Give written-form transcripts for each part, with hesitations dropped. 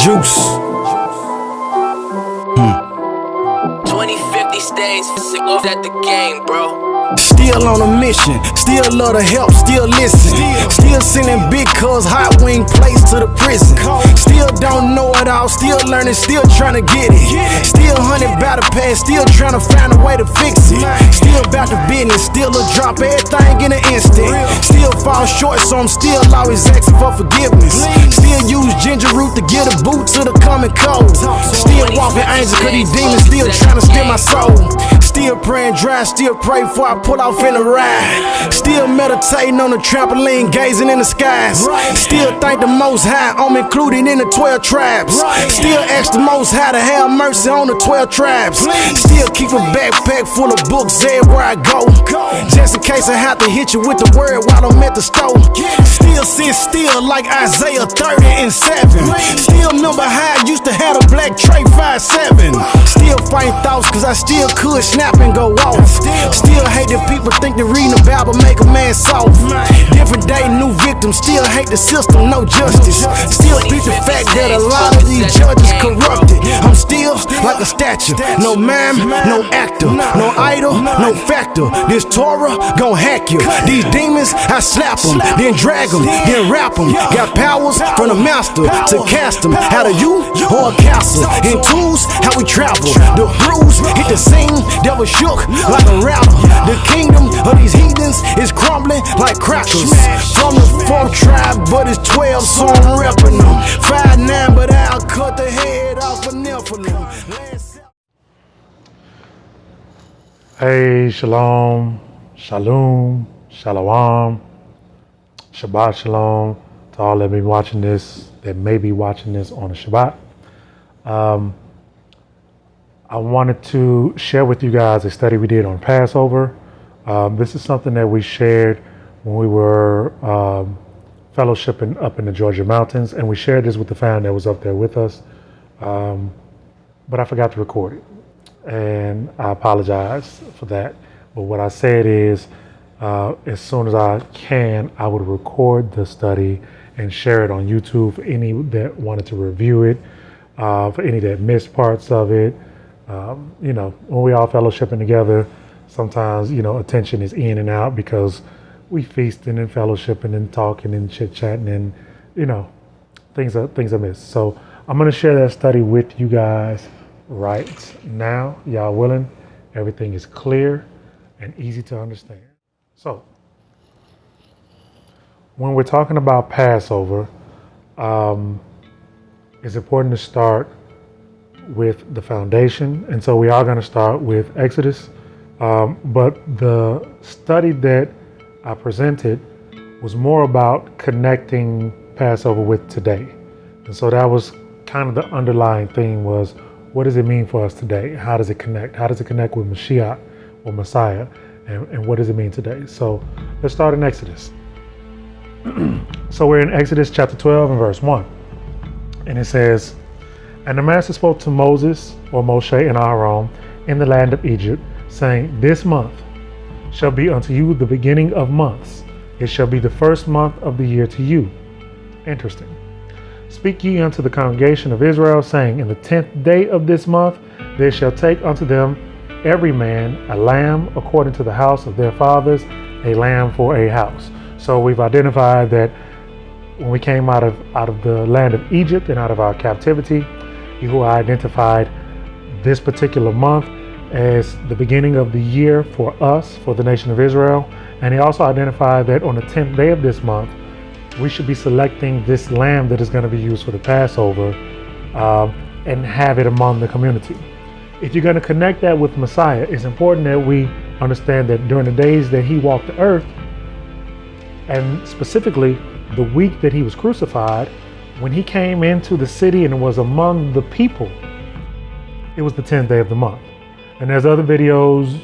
Juice. 2050 stays sick off at the game, bro. Still on a mission, still love to help, still listen. Still sending big cuz hot wing plates to the prison. Still don't know it all, still learning, still trying to get it. Still hunting by the past, still trying to find a way to fix it. Still about the business, still a drop everything in an instant. Still fall short, so I'm still always asking for forgiveness. Still use ginger root to get a boot to the coming cold. Still walking angels, cause these demons still trying to steal my soul. Still praying dry, still pray before I pull off in the ride. Still meditating on the trampoline, gazing in the skies. Still thank the Most High, I'm included in the 12 tribes. Still ask the Most High to have mercy on the 12 tribes. Still keep a backpack full of books everywhere I go, just in case I have to hit you with the word while I'm at the store. Still sit still like Isaiah 30 and 7. Still remember how I used to have a black tray 5'7". Still fighting thoughts cause I still could snap and go off. Still hate that people think that reading the Bible make a man soft. Different day, new victims. Still hate the system, no justice. Still beat the fact that a lot of these judges corrupted. I'm still like a statue, no mime, no actor, no idol, no factor. This Torah gon' hack you. These demons, I slap them, then drag them, then rap them. Got powers from the master to cast them out of you or a castle. In tools, how we travel. The bruise hit the scene, devil shook like a rattle. The kingdom of these heathens is crumbling like crackers. From the 4th tribe, but it's 12, so I'm repping them. 5'9", but I'll cut the head off a Nephilim. Hey, shalom, shalom, shalom, Shabbat shalom to all that may be watching this on a Shabbat. I wanted to share with you guys a study we did on Passover. This is something that we shared when we were fellowshipping up in the Georgia mountains, and we shared this with the family that was up there with us, but I forgot to record it, and I apologize for that. But what I said is, as soon as I can, I would record the study and share it on YouTube for any that wanted to review it, for any that missed parts of it. When we all fellowshipping together, sometimes, attention is in and out because we feasting and fellowshipping and talking and chit-chatting and, things are missed. So I'm going to share that study with you guys right now. Y'all willing? Everything is clear and easy to understand. So when we're talking about Passover, it's important to start with the foundation. And so we are going to start with Exodus. But the study that I presented was more about connecting Passover with today. And so that was kind of the underlying theme was, what does it mean for us today? How does it connect? How does it connect with Mashiach or Messiah? And what does it mean today? So let's start in Exodus. So we're in Exodus chapter 12 and verse 1. And it says, "And the master spoke to Moses, or Moshe, and Aaron in the land of Egypt, saying, This month shall be unto you the beginning of months. It shall be the first month of the year to you." Interesting. "Speak ye unto the congregation of Israel, saying, In the 10th day of this month they shall take unto them every man a lamb according to the house of their fathers, a lamb for a house." So we've identified that when we came out of the land of Egypt and out of our captivity, Yahuah identified this particular month as the beginning of the year for us, for the nation of Israel. And he also identified that on the 10th day of this month, we should be selecting this lamb that is going to be used for the Passover and have it among the community. If you're going to connect that with Messiah, it's important that we understand that during the days that he walked the earth, and specifically the week that he was crucified, when he came into the city and was among the people, it was the 10th day of the month. And there's other videos,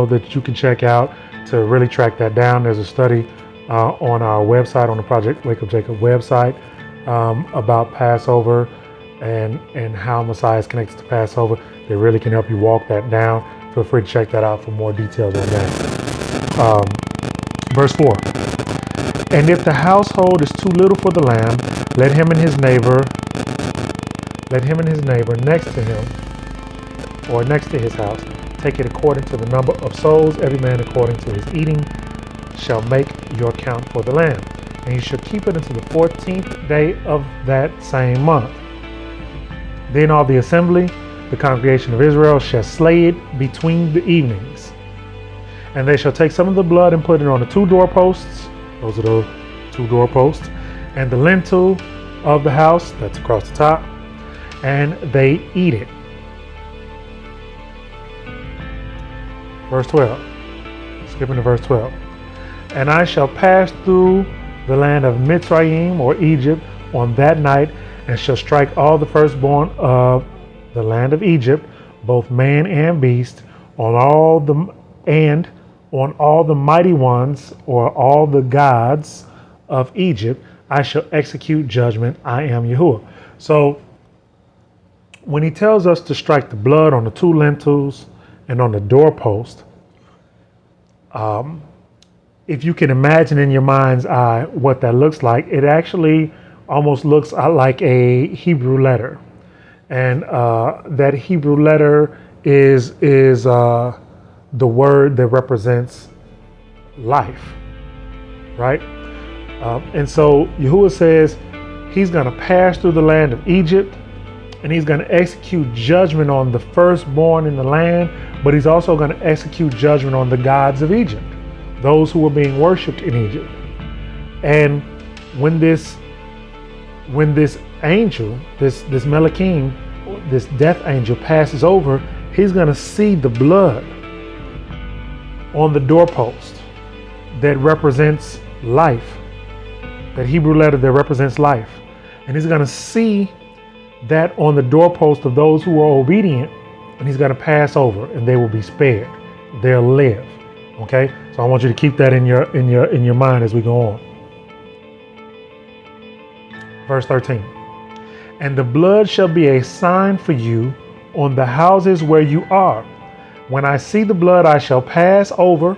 that you can check out to really track that down. There's a study on our website, on the Project Wake Up Jacob website, about Passover and how Messiah is connected to Passover. They really can help you walk that down. Feel free to check that out for more details on that. Verse 4. "And if the household is too little for the lamb, let him and his neighbor let him and his neighbor next to him, or next to his house, take it according to the number of souls, every man according to his eating, shall make your count for the lamb. And you shall keep it until the 14th day of that same month. Then all the assembly, the congregation of Israel, shall slay it between the evenings. And they shall take some of the blood and put it on the 2 doorposts. Those are the 2 doorposts. And the lintel of the house, that's across the top. And they eat it. Verse 12. Skipping to verse 12. And I shall pass through the land of Mitzrayim, or Egypt, on that night, and shall strike all the firstborn of the land of Egypt, both man and beast, on all the mighty ones, or all the gods of Egypt. I shall execute judgment. I am Yahuah. So when he tells us to strike the blood on the 2 lintels and on the doorpost, if you can imagine in your mind's eye what that looks like, it actually almost looks like a Hebrew letter. And that Hebrew letter is the word that represents life, right? And so Yahuah says he's going to pass through the land of Egypt, and he's going to execute judgment on the firstborn in the land, but he's also going to execute judgment on the gods of Egypt, those who were being worshipped in Egypt. And when this angel, this Melachim, this death angel passes over, he's going to see the blood on the doorpost that represents life, that Hebrew letter that represents life. And he's going to see that on the doorpost of those who are obedient, and he's going to pass over, and they will be spared. They'll live. Okay? So I want you to keep that in your mind as we go on. Verse 13. And the blood shall be a sign for you on the houses where you are. When I see the blood, I shall pass over,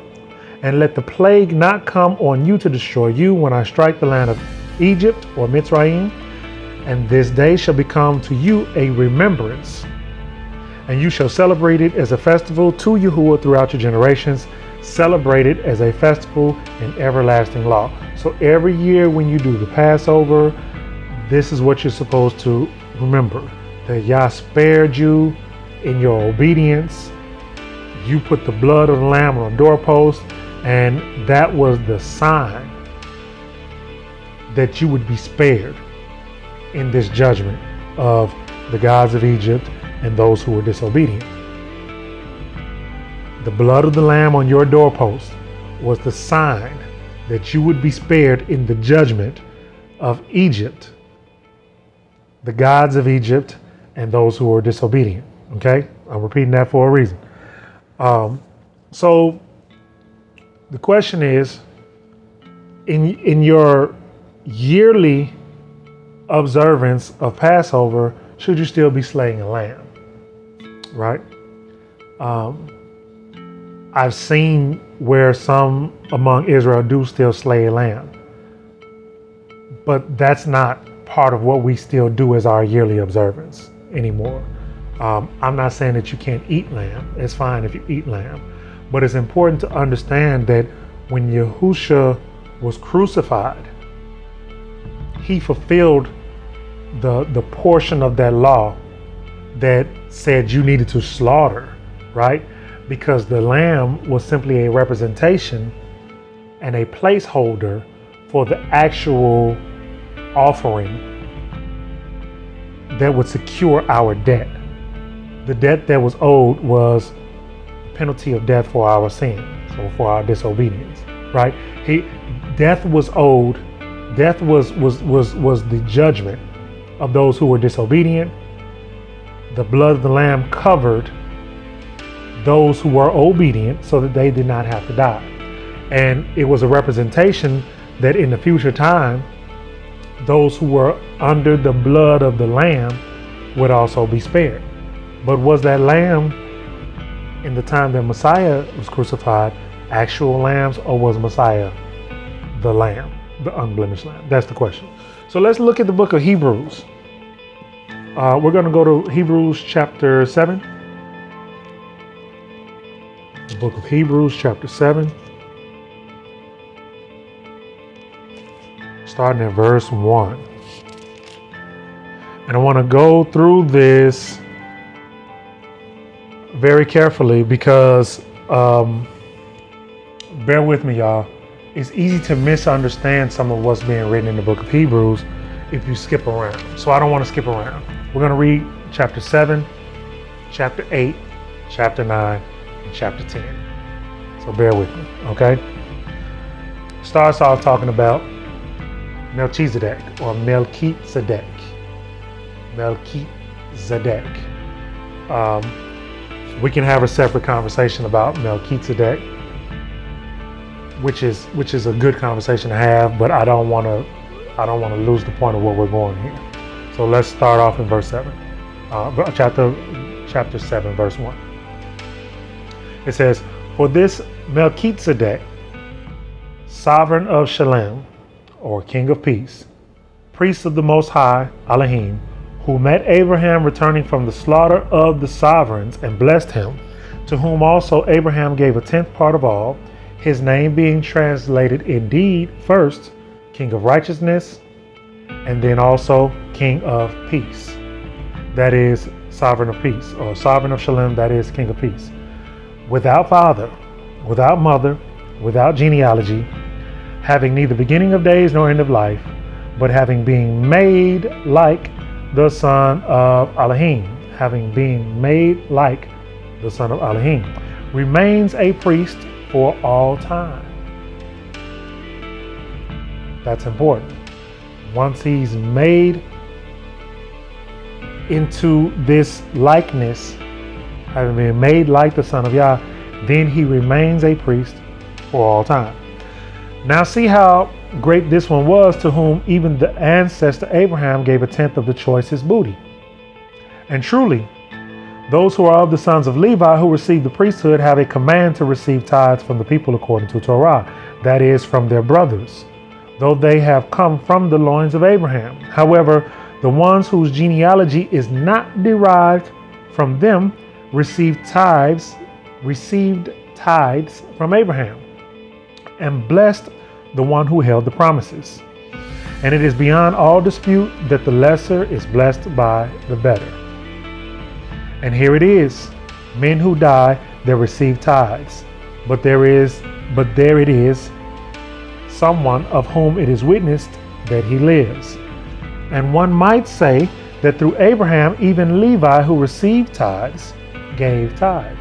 and let the plague not come on you to destroy you when I strike the land of Egypt, or Mitzrayim. And this day shall become to you a remembrance, and you shall celebrate it as a festival to Yahuah throughout your generations. Celebrate it as a festival in everlasting law. So every year when you do the Passover, this is what you're supposed to remember, that Yah spared you in your obedience. You put the blood of the lamb on a doorpost, and that was the sign that you would be spared in this judgment of the gods of Egypt and those who were disobedient. The blood of the lamb on your doorpost was the sign that you would be spared in the judgment of Egypt, the gods of Egypt, and those who were disobedient. Okay? I'm repeating that for a reason. So the question is, in your yearly observance of Passover, should you still be slaying a lamb? Right? I've seen where some among Israel do still slay a lamb, but that's not part of what we still do as our yearly observance anymore. I'm not saying that you can't eat lamb. It's fine if you eat lamb, but it's important to understand that when Yahusha was crucified, he fulfilled the portion of that law that said you needed to slaughter, right? Because the lamb was simply a representation and a placeholder for the actual offering that would secure our debt. The debt that was owed was the penalty of death for our sin, so for our disobedience, right? Death was owed. Death was the judgment of those who were disobedient. The blood of the lamb covered those who were obedient so that they did not have to die. And it was a representation that in the future time, those who were under the blood of the lamb would also be spared. But was that lamb in the time that Messiah was crucified actual lambs, or was Messiah the lamb, the unblemished lamb? That's the question. So let's look at the book of Hebrews. We're going to go to Hebrews chapter 7. The book of Hebrews chapter 7. Starting at verse 1. And I want to go through this very carefully because, bear with me, y'all. It's easy to misunderstand some of what's being written in the book of Hebrews if you skip around. So I don't want to skip around. We're going to read chapter 7, chapter 8, chapter 9, and chapter 10. So bear with me, okay? Starts off talking about Melchizedek or Melchizedek. Melchizedek. We can have a separate conversation about Melchizedek, which is a good conversation to have, but I don't want to lose the point of what we're going here. So let's start off in verse 7. Chapter 7, verse 1. It says, "For this Melchizedek, sovereign of Shalem, or King of Peace, priest of the Most High, Elohim, who met Abraham returning from the slaughter of the sovereigns and blessed him, to whom also Abraham gave a tenth part of all, his name being translated indeed first King of Righteousness, and then also King of Peace." That is sovereign of peace, or sovereign of Shalem, that is King of Peace. Without father, without mother, without genealogy, having neither beginning of days nor end of life, but having been made like the Son of Elohim, having been made like the Son of Elohim, remains a priest for all time. That's important. Once he's made into this likeness, having been made like the Son of Yah, then he remains a priest for all time. Now see how great this one was, to whom even the ancestor Abraham gave a tenth of the choicest booty. And truly, those who are of the sons of Levi who receive the priesthood have a command to receive tithes from the people according to Torah, that is, from their brothers, though they have come from the loins of Abraham. However, the ones whose genealogy is not derived from them received tithes from Abraham, and blessed the one who held the promises. And it is beyond all dispute that the lesser is blessed by the better. And here it is, men who die, they receive tithes, but there it is someone of whom it is witnessed that he lives. And one might say that through Abraham, even Levi, who received tithes, gave tithes.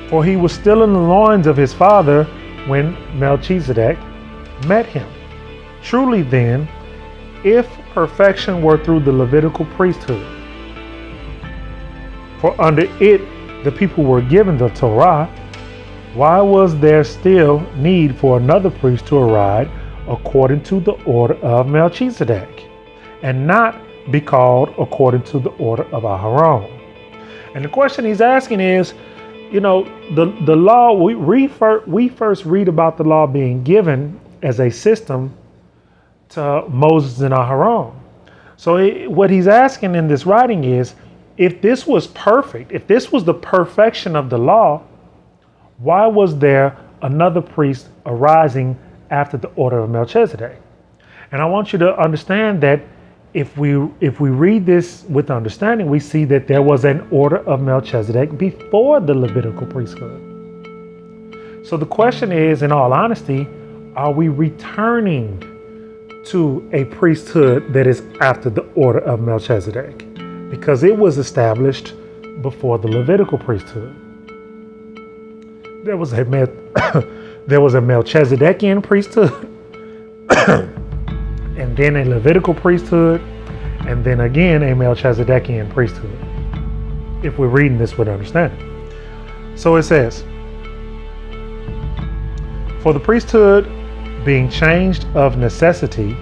For he was still in the loins of his father when Melchizedek met him. Truly then, if perfection were through the Levitical priesthood, for under it the people were given the Torah, why was there still need for another priest to arise according to the order of Melchizedek, and not be called according to the order of Aharon? And the question he's asking is, the law, we first read about the law being given as a system to Moses and Aharon. So what he's asking in this writing is, if this was perfect, if this was the perfection of the law, why was there another priest arising after the order of Melchizedek? And I want you to understand that if we read this with understanding, we see that there was an order of Melchizedek before the Levitical priesthood. So the question is, in all honesty, are we returning to a priesthood that is after the order of Melchizedek? Because it was established before the Levitical priesthood. There was a Melchizedekian priesthood, and then a Levitical priesthood, and then again a Melchizedekian priesthood, if we're reading this with understanding. So it says, for the priesthood being changed of necessity,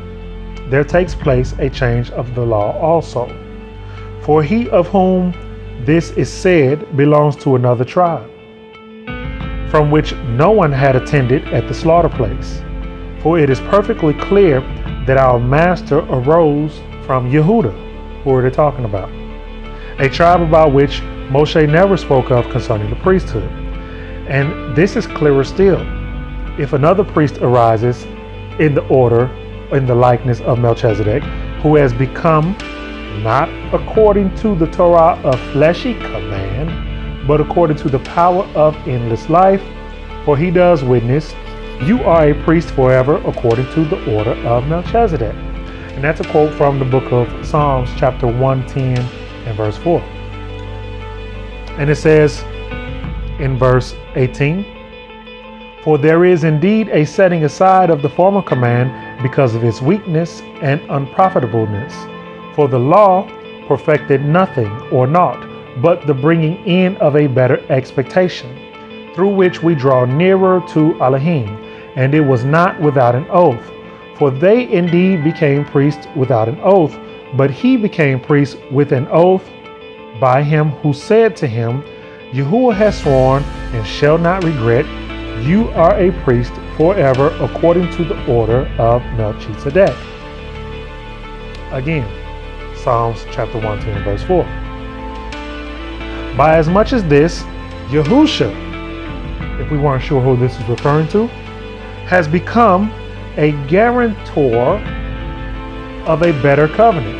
there takes place a change of the law also. For he of whom this is said belongs to another tribe, from which no one had attended at the slaughter place. For it is perfectly clear that our master arose from Yehudah, Who are they talking about? A tribe about which Moshe never spoke of concerning the priesthood. And this is clearer still. If another priest arises in the order, in the likeness of Melchizedek, who has become not according to the Torah of fleshy command, but according to the power of endless life, for he does witness, you are a priest forever according to the order of Melchizedek. And that's a quote from the book of Psalms, chapter 110 and verse 4. And it says in verse 18, for there is indeed a setting aside of the former command because of its weakness and unprofitableness. For the law perfected nothing or naught, but the bringing in of a better expectation, through which we draw nearer to Elohim, and it was not without an oath. For they indeed became priests without an oath, but he became priest with an oath by him who said to him, Yahuah has sworn and shall not regret, you are a priest forever according to the order of Melchizedek. Again, Psalms chapter 110 verse 4. By as much as this, Yahusha, if we weren't sure who this is referring to, has become a guarantor of a better covenant.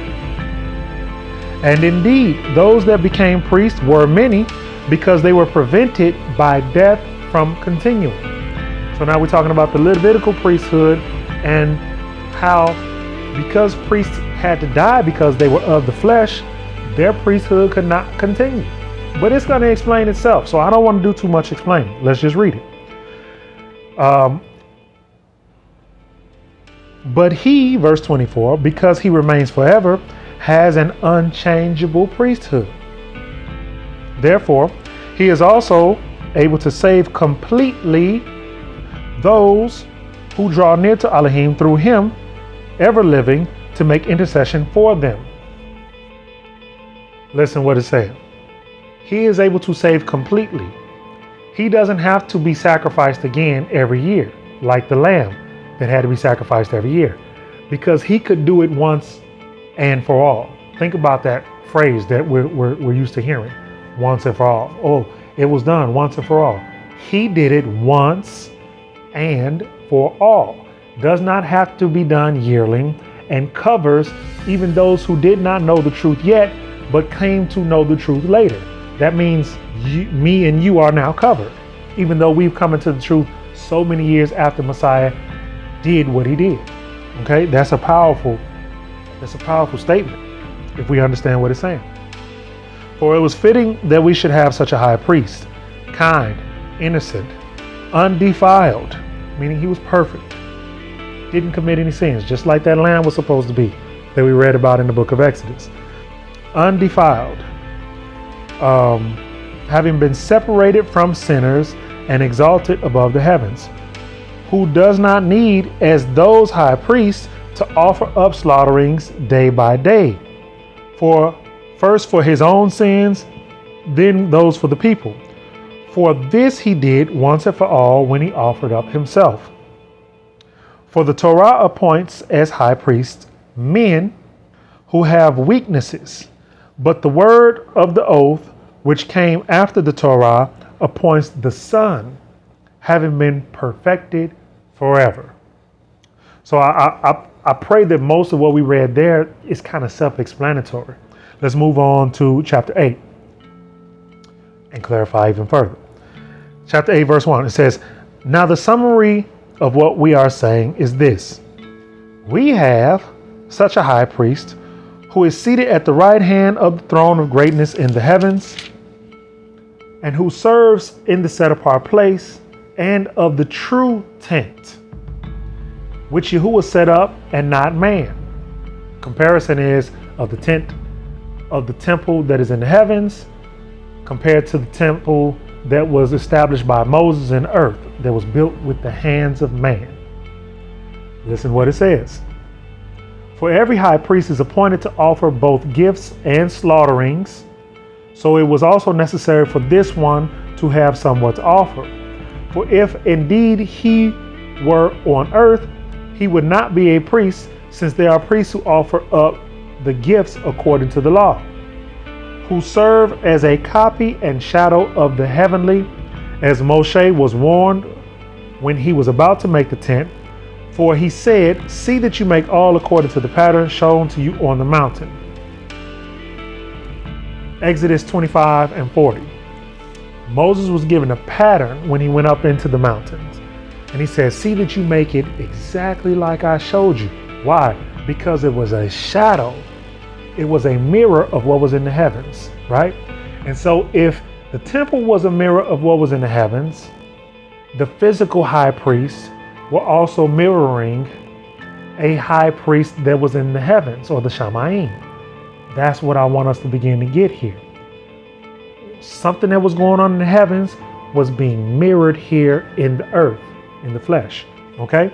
And indeed, those that became priests were many because they were prevented by death from continuing. So now we're talking about the Levitical priesthood and how because priests had to die because they were of the flesh, their priesthood could not continue. But it's going to explain itself. So I don't want to do too much explaining. Let's just read it. But he, verse 24, because he remains forever, has an unchangeable priesthood. Therefore, he is also able to save completely those who draw near to Elohim through him, ever living, to make intercession for them. Listen what it says. He is able to save completely. He doesn't have to be sacrificed again every year, like the lamb that had to be sacrificed every year, because he could do it once and for all. Think about that phrase that we're used to hearing, once and for all. Oh, it was done once and for all. He did it once and for all. Does not have to be done yearly, and covers even those who did not know the truth yet, but came to know the truth later. That means me and you are now covered, even though we've come into the truth so many years after Messiah did what he did. Okay, that's a powerful statement if we understand what it's saying. For it was fitting that we should have such a high priest, kind, innocent, undefiled, meaning he was perfect, didn't commit any sins, just like that lamb was supposed to be that we read about in the book of Exodus. Undefiled, having been separated from sinners and exalted above the heavens, who does not need, as those high priests, to offer up slaughterings day by day, first for his own sins, then those for the people. For this he did once and for all when he offered up himself. For the Torah appoints as high priests men who have weaknesses, but the word of the oath, which came after the Torah, appoints the Son, having been perfected forever. So I pray that most of what we read there is kind of self-explanatory. Let's move on to chapter 8 and clarify even further. Chapter 8, verse 1, it says, now the summary of what we are saying is this. We have such a high priest who is seated at the right hand of the throne of greatness in the heavens, and who serves in the set apart place and of the true tent, which Yahuah set up and not man. Comparison is of the tent of the temple that is in the heavens compared to the temple that was established by Moses in earth, that was built with the hands of man. Listen what it says. For every high priest is appointed to offer both gifts and slaughterings, so it was also necessary for this one to have somewhat to offer. For if indeed he were on earth, he would not be a priest, since there are priests who offer up the gifts according to the law, who serve as a copy and shadow of the heavenly, as Moshe was warned when he was about to make the tent. For he said, see that you make all according to the pattern shown to you on the mountain. Exodus 25 and 40. Moses was given a pattern when he went up into the mountains. And he said, see that you make it exactly like I showed you. Why? Because it was a shadow. It was a mirror of what was in the heavens, right? And so if the temple was a mirror of what was in the heavens, the physical high priests were also mirroring a high priest that was in the heavens, or the Shamayim. That's what I want us to begin to get here. Something that was going on in the heavens was being mirrored here in the earth, in the flesh. Okay?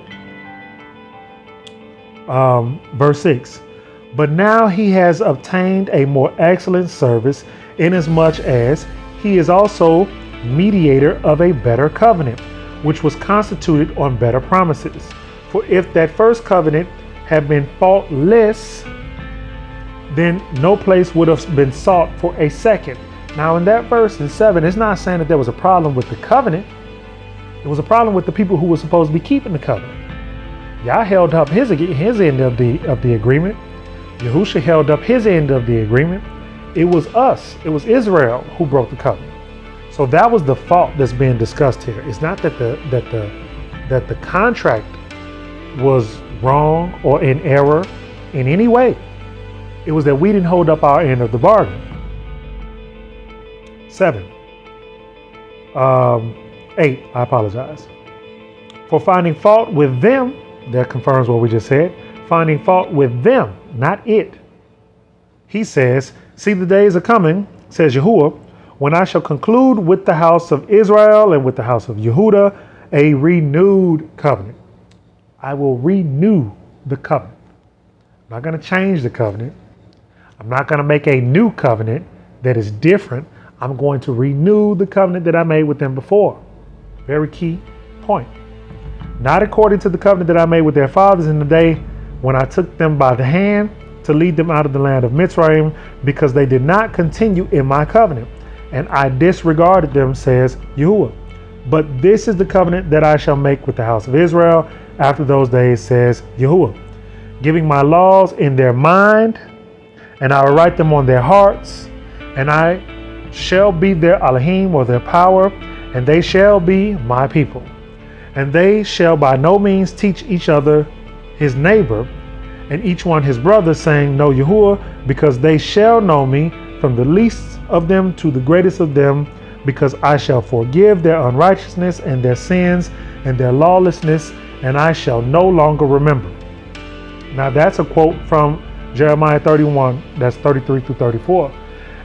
Verse 6. But now he has obtained a more excellent service, inasmuch as he is also mediator of a better covenant, which was constituted on better promises. For if that first covenant had been faultless, then no place would have been sought for a second. Now in that verse in 7, it's not saying that there was a problem with the covenant. It was a problem with the people who were supposed to be keeping the covenant. Yah held up his end of the agreement. Yahusha held up his end of the agreement. It was us, it was Israel who broke the covenant. So that was the fault that's being discussed here. It's not that the contract was wrong or in error in any way. It was that we didn't hold up our end of the bargain. 7. 8, I apologize. For finding fault with them, that confirms what we just said, finding fault with them, not it. He says, see, the days are coming, says Yahuah, when I shall conclude with the house of Israel and with the house of Yehudah a renewed covenant. I will renew the covenant. I'm not going to change the covenant. I'm not going to make a new covenant that is different. I'm going to renew the covenant that I made with them before. Very key point. Not according to the covenant that I made with their fathers in the day when I took them by the hand to lead them out of the land of Mitzrayim, because they did not continue in my covenant, and I disregarded them, says Yahuah. But this is the covenant that I shall make with the house of Israel after those days, says Yahuah, giving my laws in their mind, and I will write them on their hearts, and I shall be their Elohim, or their power, and they shall be my people. And they shall by no means teach each other his neighbor, and each one his brother, saying, know Yahuah, because they shall know me, from the least of them to the greatest of them, because I shall forgive their unrighteousness and their sins and their lawlessness, and I shall no longer remember. Now that's a quote from Jeremiah 31, that's 33 through 34.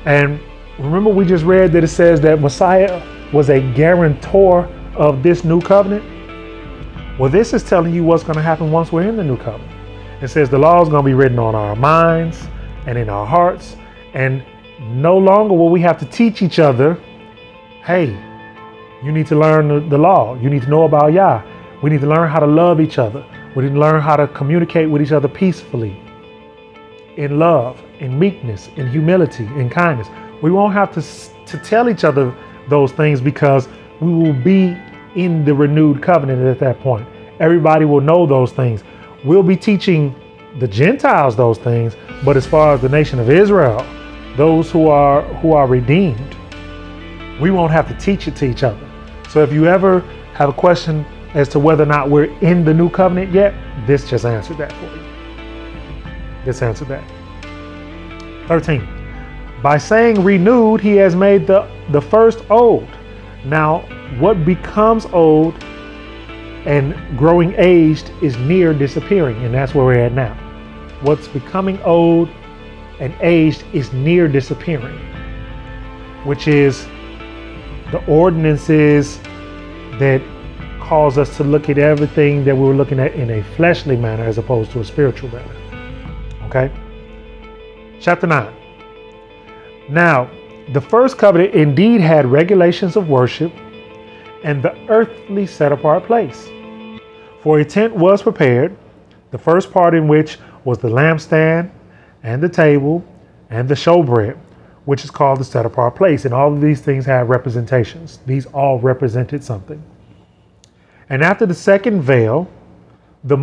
And remember, we just read that it says that Messiah was a guarantor of this new covenant. Well, this is telling you what's going to happen once we're in the new covenant. It says the law is going to be written on our minds and in our hearts, and no longer will we have to teach each other, hey, you need to learn the law. You need to know about Yah. We need to learn how to love each other. We need to learn how to communicate with each other peacefully, in love, in meekness, in humility, in kindness. We won't have to tell each other those things, because we will be in the renewed covenant at that point. Everybody will know those things. We'll be teaching the Gentiles those things, but as far as the nation of Israel, those who are redeemed, we won't have to teach it to each other. So if you ever have a question as to whether or not we're in the new covenant yet, this just answered that for you. This answered that. 13. By saying renewed, he has made the first old. Now, what becomes old and growing aged is near disappearing, and that's where we're at now. What's becoming old and aged is near disappearing, which is the ordinances that cause us to look at everything that we were looking at in a fleshly manner as opposed to a spiritual manner. Okay? Chapter 9. Now, the first covenant indeed had regulations of worship and the earthly set apart place. For a tent was prepared, the first part in which was the lampstand, and the table and the showbread, which is called the set apart place. And all of these things have representations. These all represented something. And after the second veil, and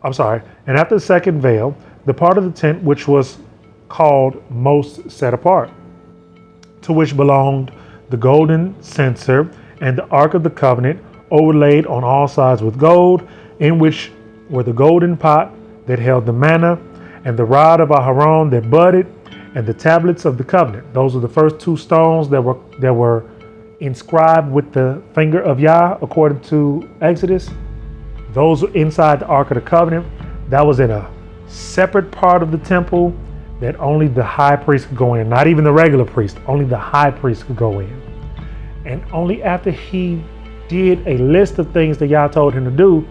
after the second veil, the part of the tent which was called most set apart, to which belonged the golden censer and the ark of the covenant, overlaid on all sides with gold, in which were the golden pot that held the manna, and the rod of Aharon that budded, and the tablets of the covenant. Those were the first two stones that were inscribed with the finger of Yah, according to Exodus. Those were inside the ark of the covenant. That was in a separate part of the temple that only the high priest could go in. Not even the regular priest, only the high priest could go in. And only after he did a list of things that Yah told him to do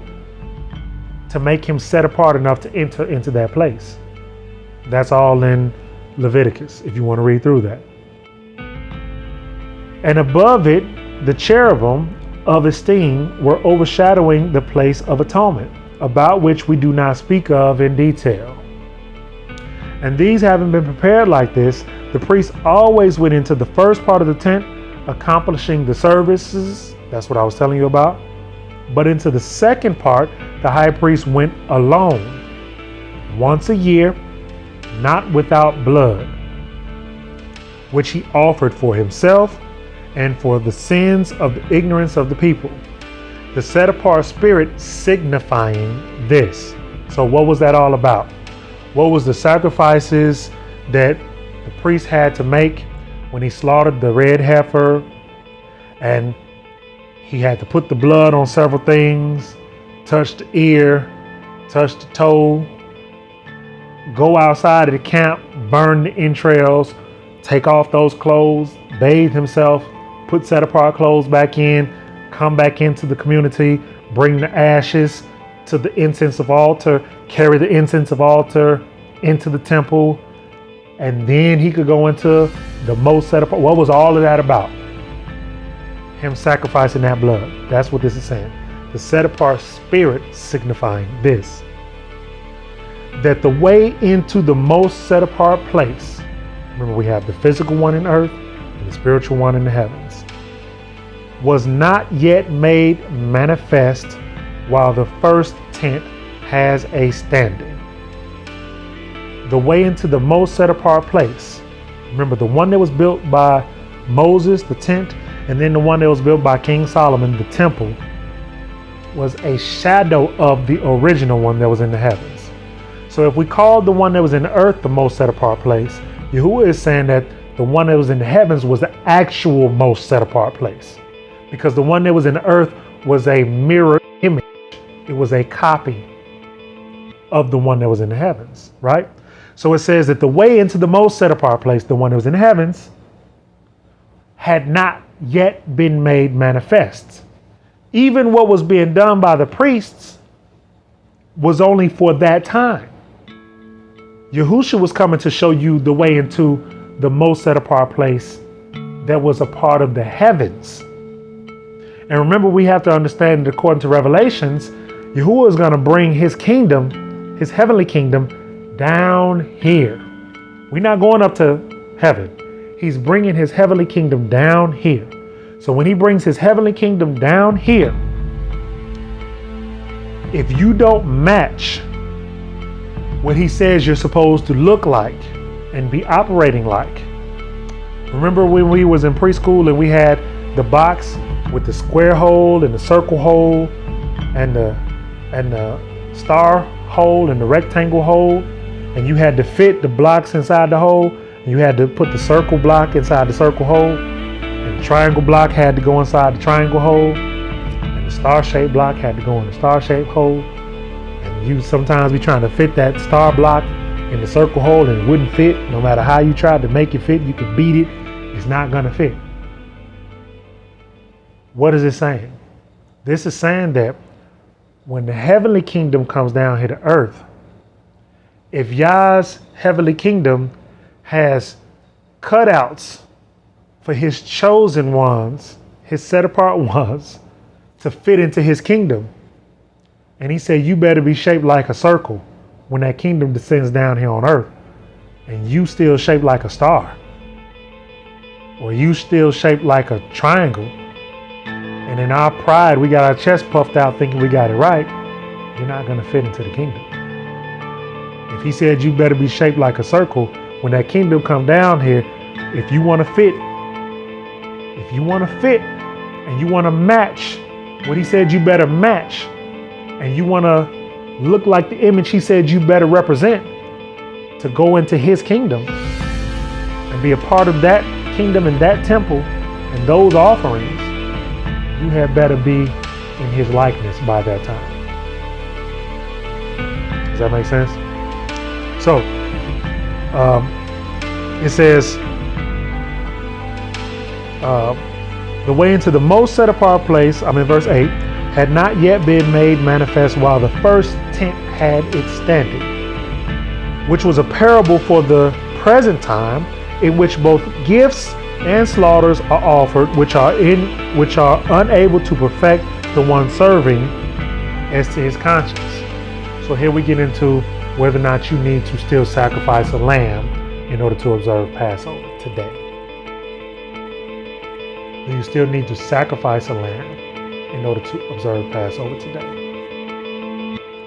to make him set apart enough to enter into that place. That's all in Leviticus, if you want to read through that. And above it, the cherubim of esteem were overshadowing the place of atonement, about which we do not speak of in detail. And these having been prepared like this, the priest always went into the first part of the tent, accomplishing the services. That's what I was telling you about. But into the second part, the high priest went alone, once a year, not without blood, which he offered for himself and for the sins of the ignorance of the people. The set apart spirit signifying this. So what was that all about? What was the sacrifices that the priest had to make when he slaughtered the red heifer, and he had to put the blood on several things, touch the ear, touch the toe, go outside of the camp, burn the entrails, take off those clothes, bathe himself, put set apart clothes back in, come back into the community, bring the ashes to the incense of altar, carry the incense of altar into the temple, and then he could go into the most set apart. What was all of that about? Him sacrificing that blood. That's what this is saying. The set apart spirit signifying this. That the way into the most set apart place, remember we have the physical one in earth and the spiritual one in the heavens, was not yet made manifest while the first tent has a standing. The way into the most set apart place, remember the one that was built by Moses, the tent, and then the one that was built by King Solomon, the temple, was a shadow of the original one that was in the heavens. So if we call the one that was in the earth the most set apart place, Yahuah is saying that the one that was in the heavens was the actual most set apart place. Because the one that was in the earth was a mirror image. It was a copy of the one that was in the heavens, right? So it says that the way into the most set apart place, the one that was in the heavens, had not yet been made manifest. Even what was being done by the priests was only for that time. Yahusha was coming to show you the way into the most set apart place that was a part of the heavens. And remember, we have to understand that according to Revelations, Yahuah is going to bring his kingdom, his heavenly kingdom, down here. We're not going up to heaven. He's bringing his heavenly kingdom down here. So when he brings his heavenly kingdom down here, if you don't match what he says you're supposed to look like and be operating like. Remember when we was in preschool and we had the box with the square hole and the circle hole and the star hole and the rectangle hole, and you had to fit the blocks inside the hole, and you had to put the circle block inside the circle hole, and the triangle block had to go inside the triangle hole, and the star-shaped block had to go in the star-shaped hole. And you sometimes be trying to fit that star block in the circle hole and it wouldn't fit. No matter how you tried to make it fit, you could beat it, it's not gonna fit. What is it saying? This is saying that when the heavenly kingdom comes down here to earth, if Yah's heavenly kingdom has cutouts for his chosen ones, his set apart ones, to fit into his kingdom, and he said, you better be shaped like a circle when that kingdom descends down here on earth. and you still shaped like a star, or you still shaped like a triangle, and in our pride we got our chest puffed out thinking we got it right, you're not going to fit into the kingdom. If he said you better be shaped like a circle, when that kingdom come down here, if you want to fit and you want to match what he said you better match, and you want to look like the image he said you better represent to go into his kingdom and be a part of that kingdom and that temple and those offerings, you had better be in his likeness by that time. Does that make sense? So, it says, the way into the most set apart place, I'm in verse 8, had not yet been made manifest while the first tent had its standing, which was a parable for the present time, in which both gifts and slaughters are offered, which are unable to perfect the one serving as to his conscience. So here we get into whether or not you need to still sacrifice a lamb in order to observe Passover today. Do you still need to sacrifice a lamb in order to observe Passover today?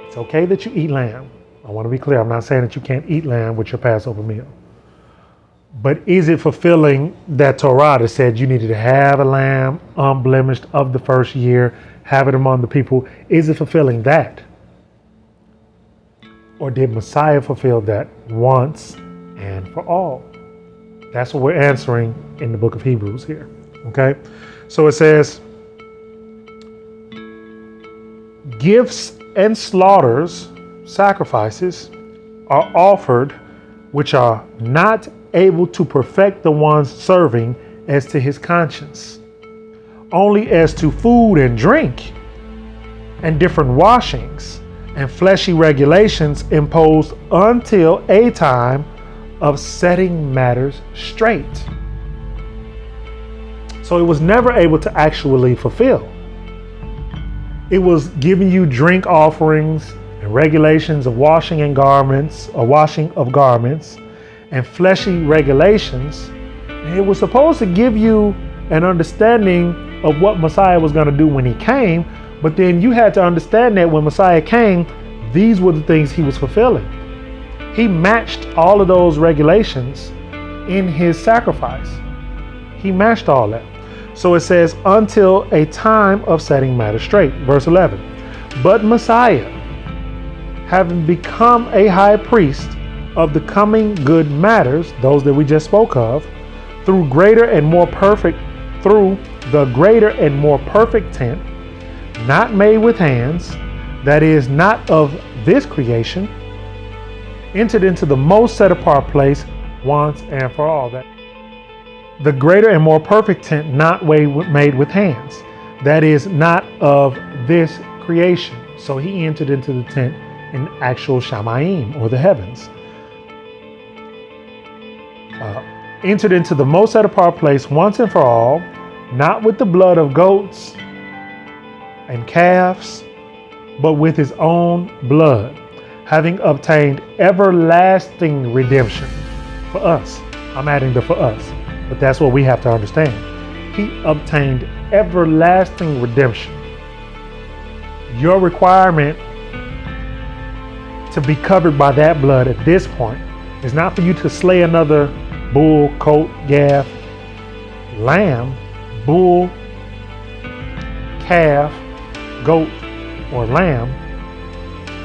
It's okay that you eat lamb. I want to be clear. I'm not saying that you can't eat lamb with your Passover meal. But is it fulfilling that Torah that said you needed to have a lamb unblemished of the first year, have it among the people? Is it fulfilling that? Or did Messiah fulfill that once and for all? That's what we're answering in the book of Hebrews here. Okay? So it says, gifts and slaughters, sacrifices, are offered which are not able to perfect the ones serving as to his conscience, only as to food and drink, and different washings, and fleshy regulations imposed until a time of setting matters straight. So it was never able to actually fulfill. It was giving you drink offerings and regulations of washing and garments, or washing of garments, and fleshy regulations. And it was supposed to give you an understanding of what Messiah was going to do when he came. But then you had to understand that when Messiah came, these were the things he was fulfilling. He matched all of those regulations in his sacrifice. He matched all that. So it says, until a time of setting matters straight. Verse 11. But Messiah, having become a high priest of the coming good matters, those that we just spoke of, through the greater and more perfect tent, not made with hands, that is, not of this creation, entered into the most set apart place once and for all. That the greater and more perfect tent, not made with hands, that is, not of this creation. So he entered into the tent in actual Shamayim, or the heavens. Entered into the most set apart place once and for all, not with the blood of goats and calves, but with his own blood, having obtained everlasting redemption for us. I'm adding the for us, but that's what we have to understand. He obtained everlasting redemption. Your requirement to be covered by that blood at this point is not for you to slay another bull, colt, calf, lamb, bull, calf, goat, or lamb,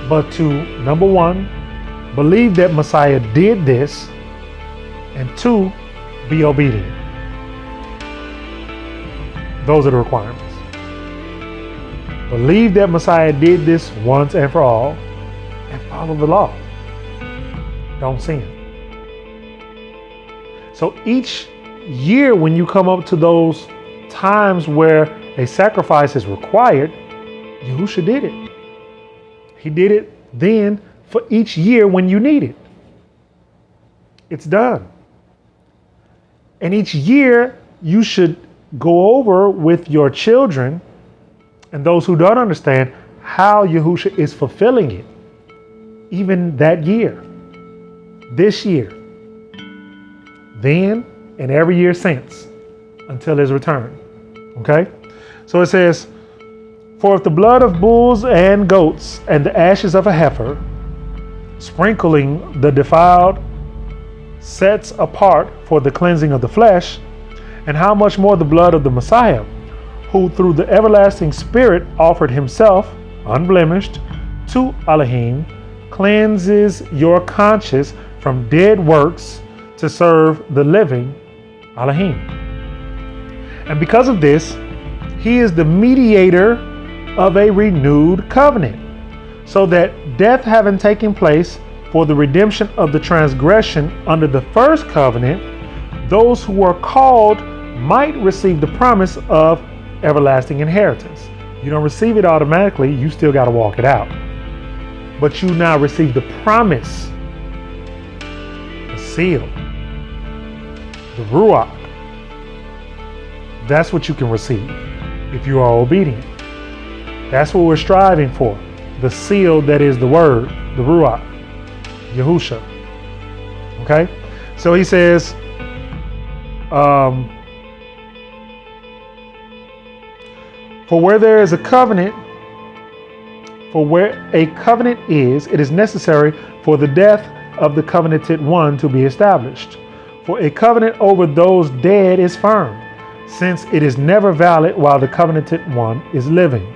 but to, number one, believe that Messiah did this, and two, be obedient. Those are the requirements. Believe that Messiah did this once and for all, and follow the law. Don't sin. So each year when you come up to those times where a sacrifice is required, Yahusha did it. He did it then for each year when you need it. It's done. And each year you should go over with your children and those who don't understand how Yahusha is fulfilling it. Even that year, this year, then and every year since, until his return. Okay? So it says, for if the blood of bulls and goats and the ashes of a heifer, sprinkling the defiled, sets apart for the cleansing of the flesh, and how much more the blood of the Messiah, who through the everlasting Spirit offered himself, unblemished, to Elohim, cleanses your conscience from dead works to serve the living Elohim. And because of this, he is the mediator of a renewed covenant, so that death having taken place for the redemption of the transgression under the first covenant, those who were called might receive the promise of everlasting inheritance. You don't receive it automatically, you still got to walk it out. But you now receive the promise, the seal, the Ruach. That's what you can receive if you are obedient. That's what we're striving for. The seal that is the word, the Ruach, Yahusha. Okay? So he says, for where there is a covenant, for where a covenant is, it is necessary for the death of the covenanted one to be established. For a covenant over those dead is firm, since it is never valid while the covenanted one is living.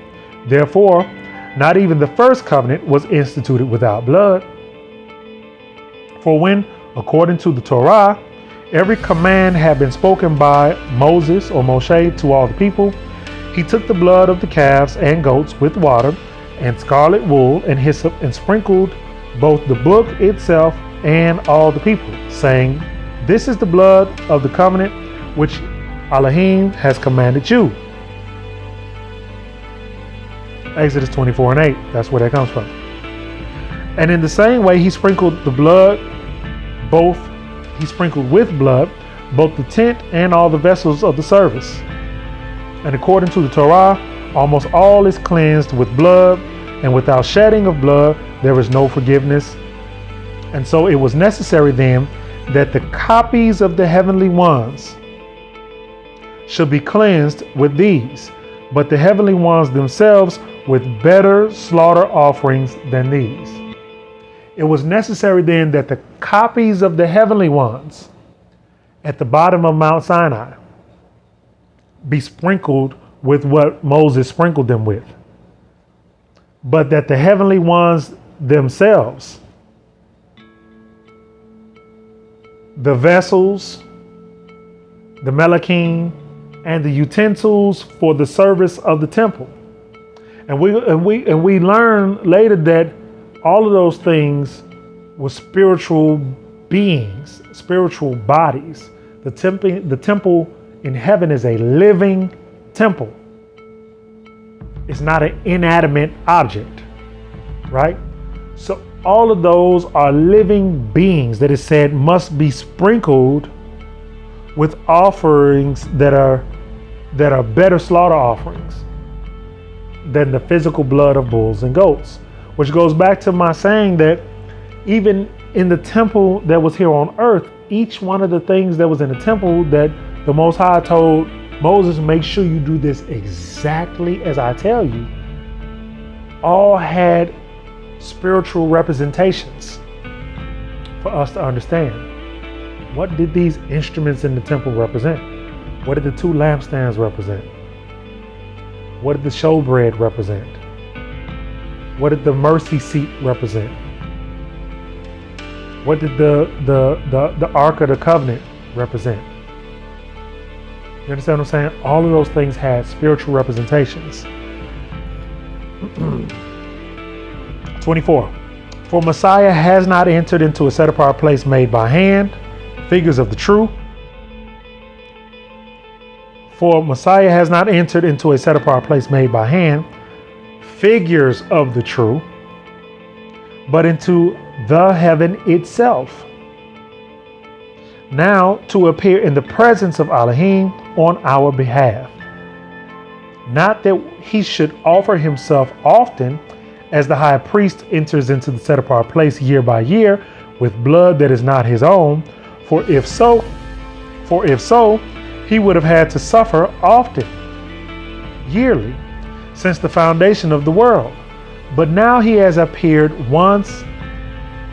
Therefore, not even the first covenant was instituted without blood. For when, according to the Torah, every command had been spoken by Moses or Moshe to all the people, he took the blood of the calves and goats with water and scarlet wool and hyssop and sprinkled both the book itself and all the people, saying, this is the blood of the covenant which Elohim has commanded you. Exodus 24:8, that's where that comes from. And in the same way, he sprinkled the blood, he sprinkled with blood, both the tent and all the vessels of the service. And according to the Torah, almost all is cleansed with blood, and without shedding of blood, there is no forgiveness. And so it was necessary then that the copies of the heavenly ones should be cleansed with these, but the heavenly ones themselves with better slaughter offerings than these. It was necessary then that the copies of the heavenly ones at the bottom of Mount Sinai be sprinkled with what Moses sprinkled them with, but that the heavenly ones themselves, the vessels, the melachim, and the utensils for the service of the temple. And we learn later that all of those things were spiritual beings, spiritual bodies. The temple in heaven is a living temple. It's not an inanimate object, right? So all of those are living beings that is said must be sprinkled with offerings that are better slaughter offerings than the physical blood of bulls and goats, which goes back to my saying that even in the temple that was here on earth, each one of the things that was in the temple that the Most High told Moses, make sure you do this exactly as I tell you, all had spiritual representations for us to understand. What did these instruments in the temple represent? What did the two lampstands represent? What did the showbread represent? What did the mercy seat represent? What did the Ark of the Covenant represent? You understand what I'm saying? All of those things had spiritual representations. 24. For Messiah has not entered into a set apart place made by hand, figures of the true. For Messiah has not entered into a set apart place made by hand, figures of the true, but into the heaven itself, now to appear in the presence of Elohim on our behalf. Not that he should offer himself often, as the high priest enters into the set apart place year by year with blood that is not his own, for if so, For if so, he would have had to suffer often, yearly, since the foundation of the world. But now he has appeared once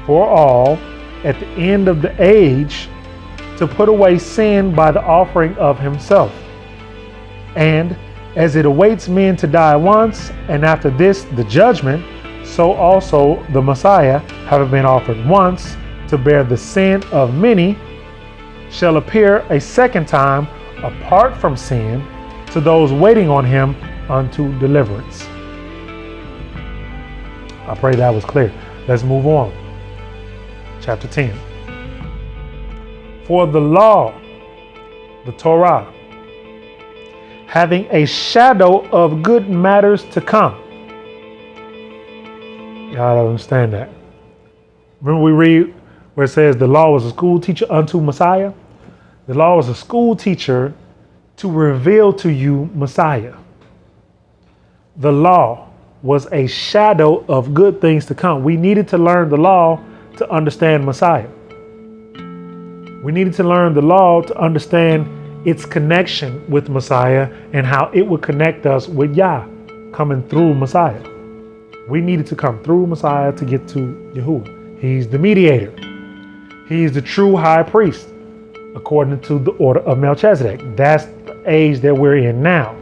for all at the end of the age to put away sin by the offering of himself. And as it awaits men to die once, and after this the judgment, so also the Messiah, having been offered once to bear the sin of many, shall appear a second time apart from sin to those waiting on him unto deliverance. I pray that was clear. Let's move on. Chapter 10. For the law, the Torah, having a shadow of good matters to come. Y'all understand that. Remember we read where it says the law was a school teacher unto Messiah? The law was a school teacher to reveal to you Messiah. The law was a shadow of good things to come. We needed to learn the law to understand Messiah. We needed to learn the law to understand its connection with Messiah and how it would connect us with Yah coming through Messiah. We needed to come through Messiah to get to Yahuah. He's the mediator. He's the true high priest according to the order of Melchizedek. That's the age that we're in now.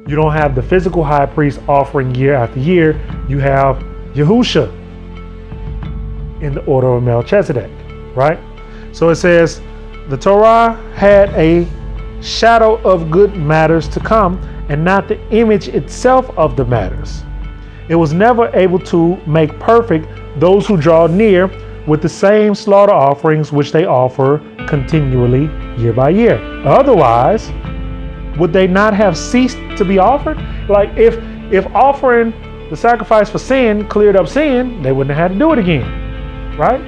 You don't have the physical high priest offering year after year. You have Yahusha in the order of Melchizedek, right? So it says, the Torah had a shadow of good matters to come and not the image itself of the matters. It was never able to make perfect those who draw near with the same slaughter offerings which they offer continually year by year. Otherwise, would they not have ceased to be offered? Like if offering the sacrifice for sin cleared up sin, they wouldn't have had to do it again, right?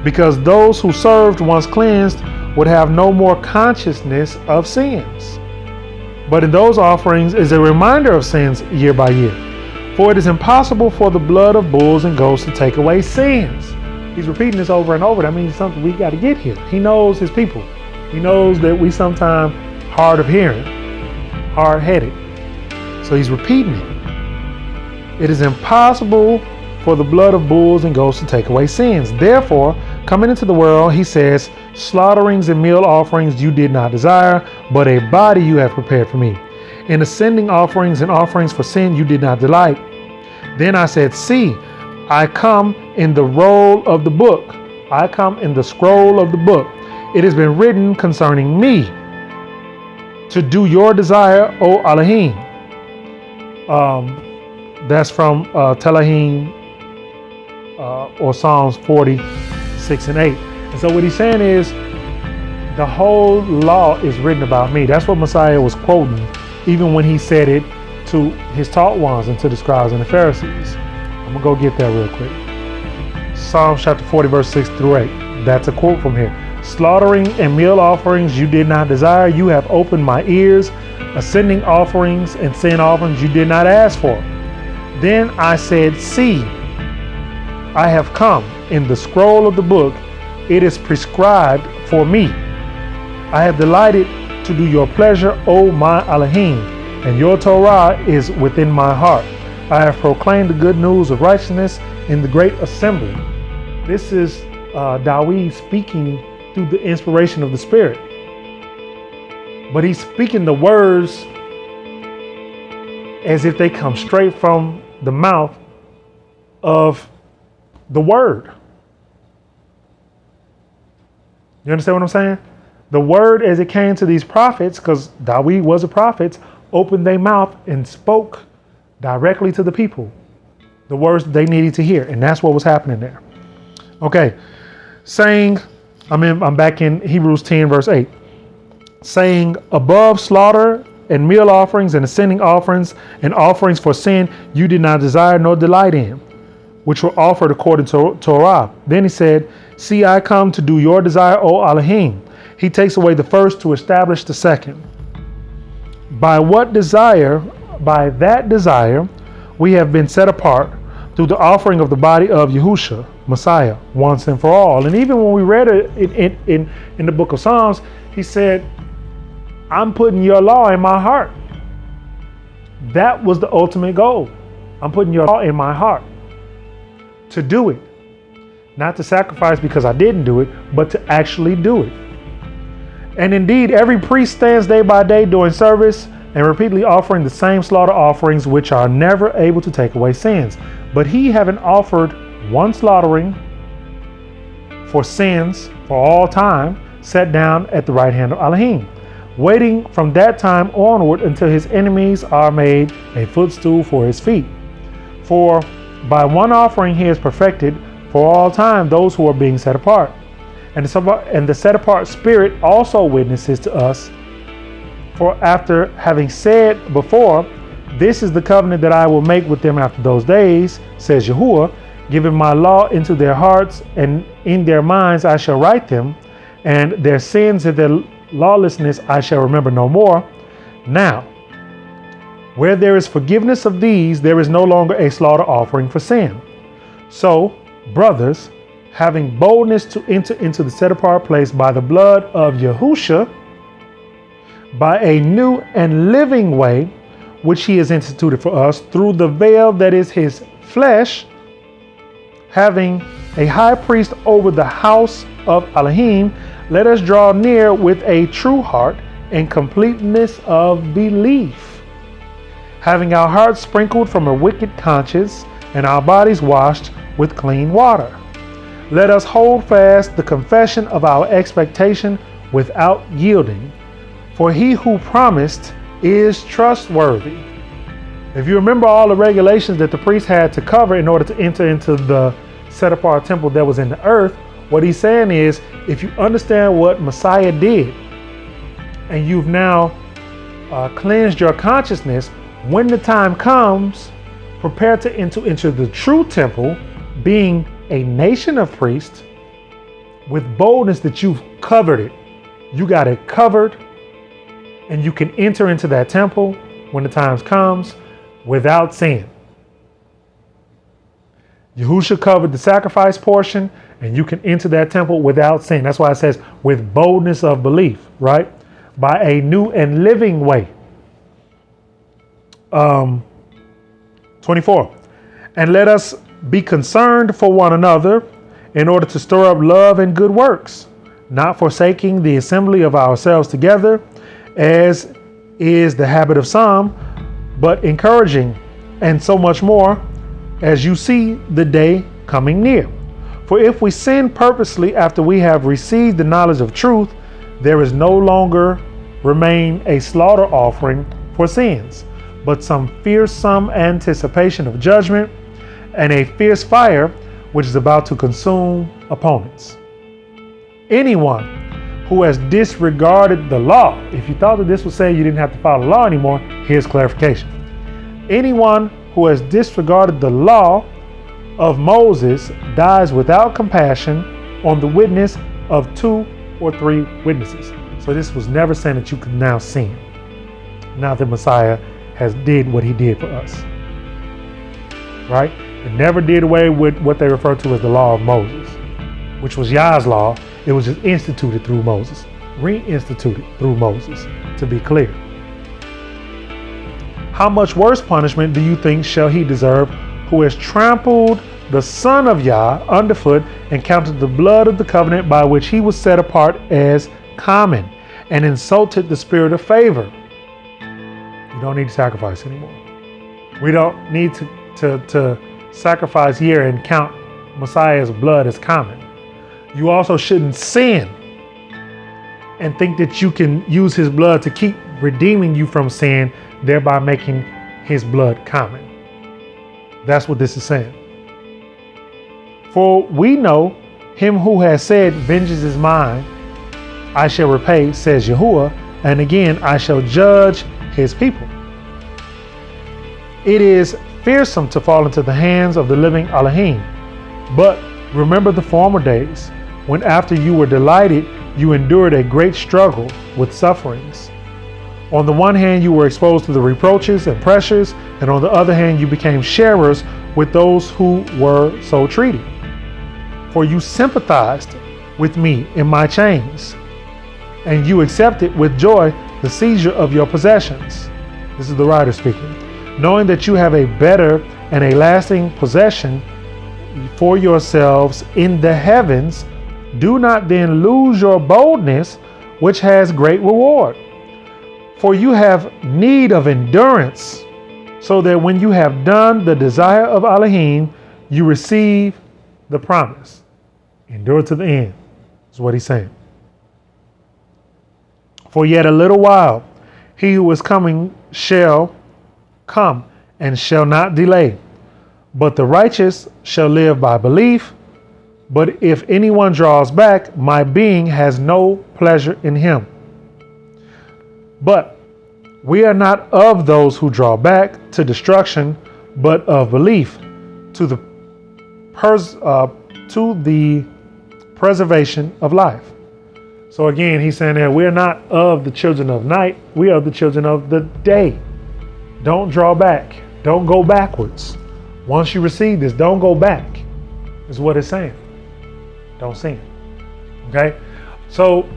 Because those who served once cleansed would have no more consciousness of sins. But in those offerings is a reminder of sins year by year. For it is impossible for the blood of bulls and goats to take away sins. He's repeating this over and over. That means something we got to get here. He knows his people. He knows that we sometimes hard of hearing, hard-headed. So he's repeating it. It is impossible for the blood of bulls and goats to take away sins. Therefore, coming into the world, he says, slaughterings and meal offerings you did not desire, but a body you have prepared for me. In ascending offerings and offerings for sin you did not delight. Then I said, see, I come in the roll of the book. I come in the scroll of the book. It has been written concerning me to do your desire, O Elohim. That's from Telahim or Psalms 46 and 8. And so what he's saying is the whole law is written about me. That's what Messiah was quoting, even when he said it to his taught ones and to the scribes and the Pharisees. I'm going to go get that real quick. Psalms chapter 40, verse 6 through 8. That's a quote from here. Slaughtering and meal offerings you did not desire. You have opened my ears. Ascending offerings and sin offerings you did not ask for. Then I said, see, I have come in the scroll of the book. It is prescribed for me. I have delighted to do your pleasure, O my Elohim, and your Torah is within my heart. I have proclaimed the good news of righteousness in the great assembly. This is Dawid speaking through the inspiration of the Spirit. But he's speaking the words as if they come straight from the mouth of the Word. You understand what I'm saying? The Word, as it came to these prophets, because Dawid was a prophet, opened their mouth and spoke directly to the people the words that they needed to hear. And that's what was happening there. Okay. I'm back in Hebrews 10, verse 8. Saying, above slaughter and meal offerings and ascending offerings and offerings for sin, you did not desire nor delight in, which were offered according to Torah. Then he said, see, I come to do your desire, O Elohim. He takes away the first to establish the second. By what desire? By that desire, we have been set apart through the offering of the body of Yahusha, Messiah, once and for all. And even when we read it in the book of Psalms, he said, I'm putting your law in my heart. That was the ultimate goal. I'm putting your law in my heart to do it. Not to sacrifice because I didn't do it, but to actually do it. And indeed, every priest stands day by day doing service and repeatedly offering the same slaughter offerings, which are never able to take away sins. But he, having offered one slaughtering for sins for all time, sat down at the right hand of Elohim, waiting from that time onward until his enemies are made a footstool for his feet. For by one offering he has perfected for all time those who are being set apart. And the set apart spirit also witnesses to us. For after having said before, this is the covenant that I will make with them after those days, says Yahuah, giving my law into their hearts, and in their minds I shall write them, and their sins and their lawlessness I shall remember no more. Now, where there is forgiveness of these, there is no longer a slaughter offering for sin. So, brothers, having boldness to enter into the set apart place by the blood of Yahusha, by a new and living way, which he has instituted for us through the veil that is his flesh, having a high priest over the house of Elohim, let us draw near with a true heart and completeness of belief, having our hearts sprinkled from a wicked conscience and our bodies washed with clean water. Let us hold fast the confession of our expectation without yielding, for he who promised is trustworthy. If you remember all the regulations that the priest had to cover in order to enter into the set apart temple that was in the earth, what he's saying is, if you understand what Messiah did, and you've now cleansed your consciousness, when the time comes, prepare to enter into the true temple, being a nation of priests, with boldness that you've covered it. You got it covered, and you can enter into that temple when the time comes without sin. Yahusha covered the sacrifice portion, and you can enter that temple without sin. That's why it says with boldness of belief, right? By a new and living way. 24. And let us be concerned for one another in order to stir up love and good works, not forsaking the assembly of ourselves together, as is the habit of some, but encouraging, and so much more as you see the day coming near. For if we sin purposely after we have received the knowledge of truth, there is no longer remain a slaughter offering for sins, but some fearsome anticipation of judgment and a fierce fire which is about to consume opponents. Anyone who has disregarded the law, if you thought that this would say you didn't have to follow the law anymore, here's clarification. Anyone who has disregarded the law of Moses dies without compassion on the witness of 2 or 3 witnesses. So this was never saying that you could now sin, now that Messiah has did what he did for us, right? It never did away with what they refer to as the law of Moses, which was Yah's law. It was just instituted through Moses, reinstituted through Moses, to be clear. How much worse punishment do you think shall he deserve who has trampled the Son of Yah underfoot and counted the blood of the covenant by which he was set apart as common and insulted the spirit of favor? You don't need to sacrifice anymore. We don't need to sacrifice here and count Messiah's blood as common. You also shouldn't sin and think that you can use his blood to keep redeeming you from sin, thereby making his blood common. That's what this is saying. For we know him who has said, vengeance is mine, I shall repay, says Yahuah, and again I shall judge his people. It is fearsome to fall into the hands of the living Elohim. But remember the former days, when after you were delighted, you endured a great struggle with sufferings, On the one hand, you were exposed to the reproaches and pressures, and on the other hand, you became sharers with those who were so treated. For you sympathized with me in my chains, and you accepted with joy the seizure of your possessions. This is the writer speaking. Knowing that you have a better and a lasting possession for yourselves in the heavens, do not then lose your boldness, which has great reward. For you have need of endurance, so that when you have done the desire of Elohim, you receive the promise. Endure to the end, is what he's saying. For yet a little while, he who is coming shall come and shall not delay. But the righteous shall live by belief. But if anyone draws back, my being has no pleasure in him. But we are not of those who draw back to destruction, but of belief to the preservation of life. So again, he's saying that we're not of the children of night, we are the children of the day. Don't draw back. Don't go backwards. Once you receive this, don't go back, is what it's saying. Don't sin. Okay? So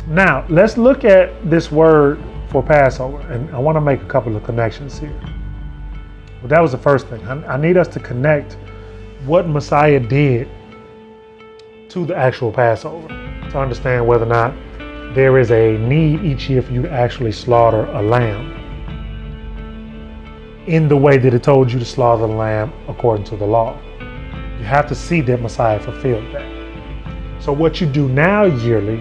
now let's look at this word for Passover. And I want to make a couple of connections here. But that was the first thing. I need us to connect what Messiah did to the actual Passover to understand whether or not there is a need each year for you to actually slaughter a lamb in the way that it told you to slaughter the lamb according to the law. You have to see that Messiah fulfilled that. So what you do now yearly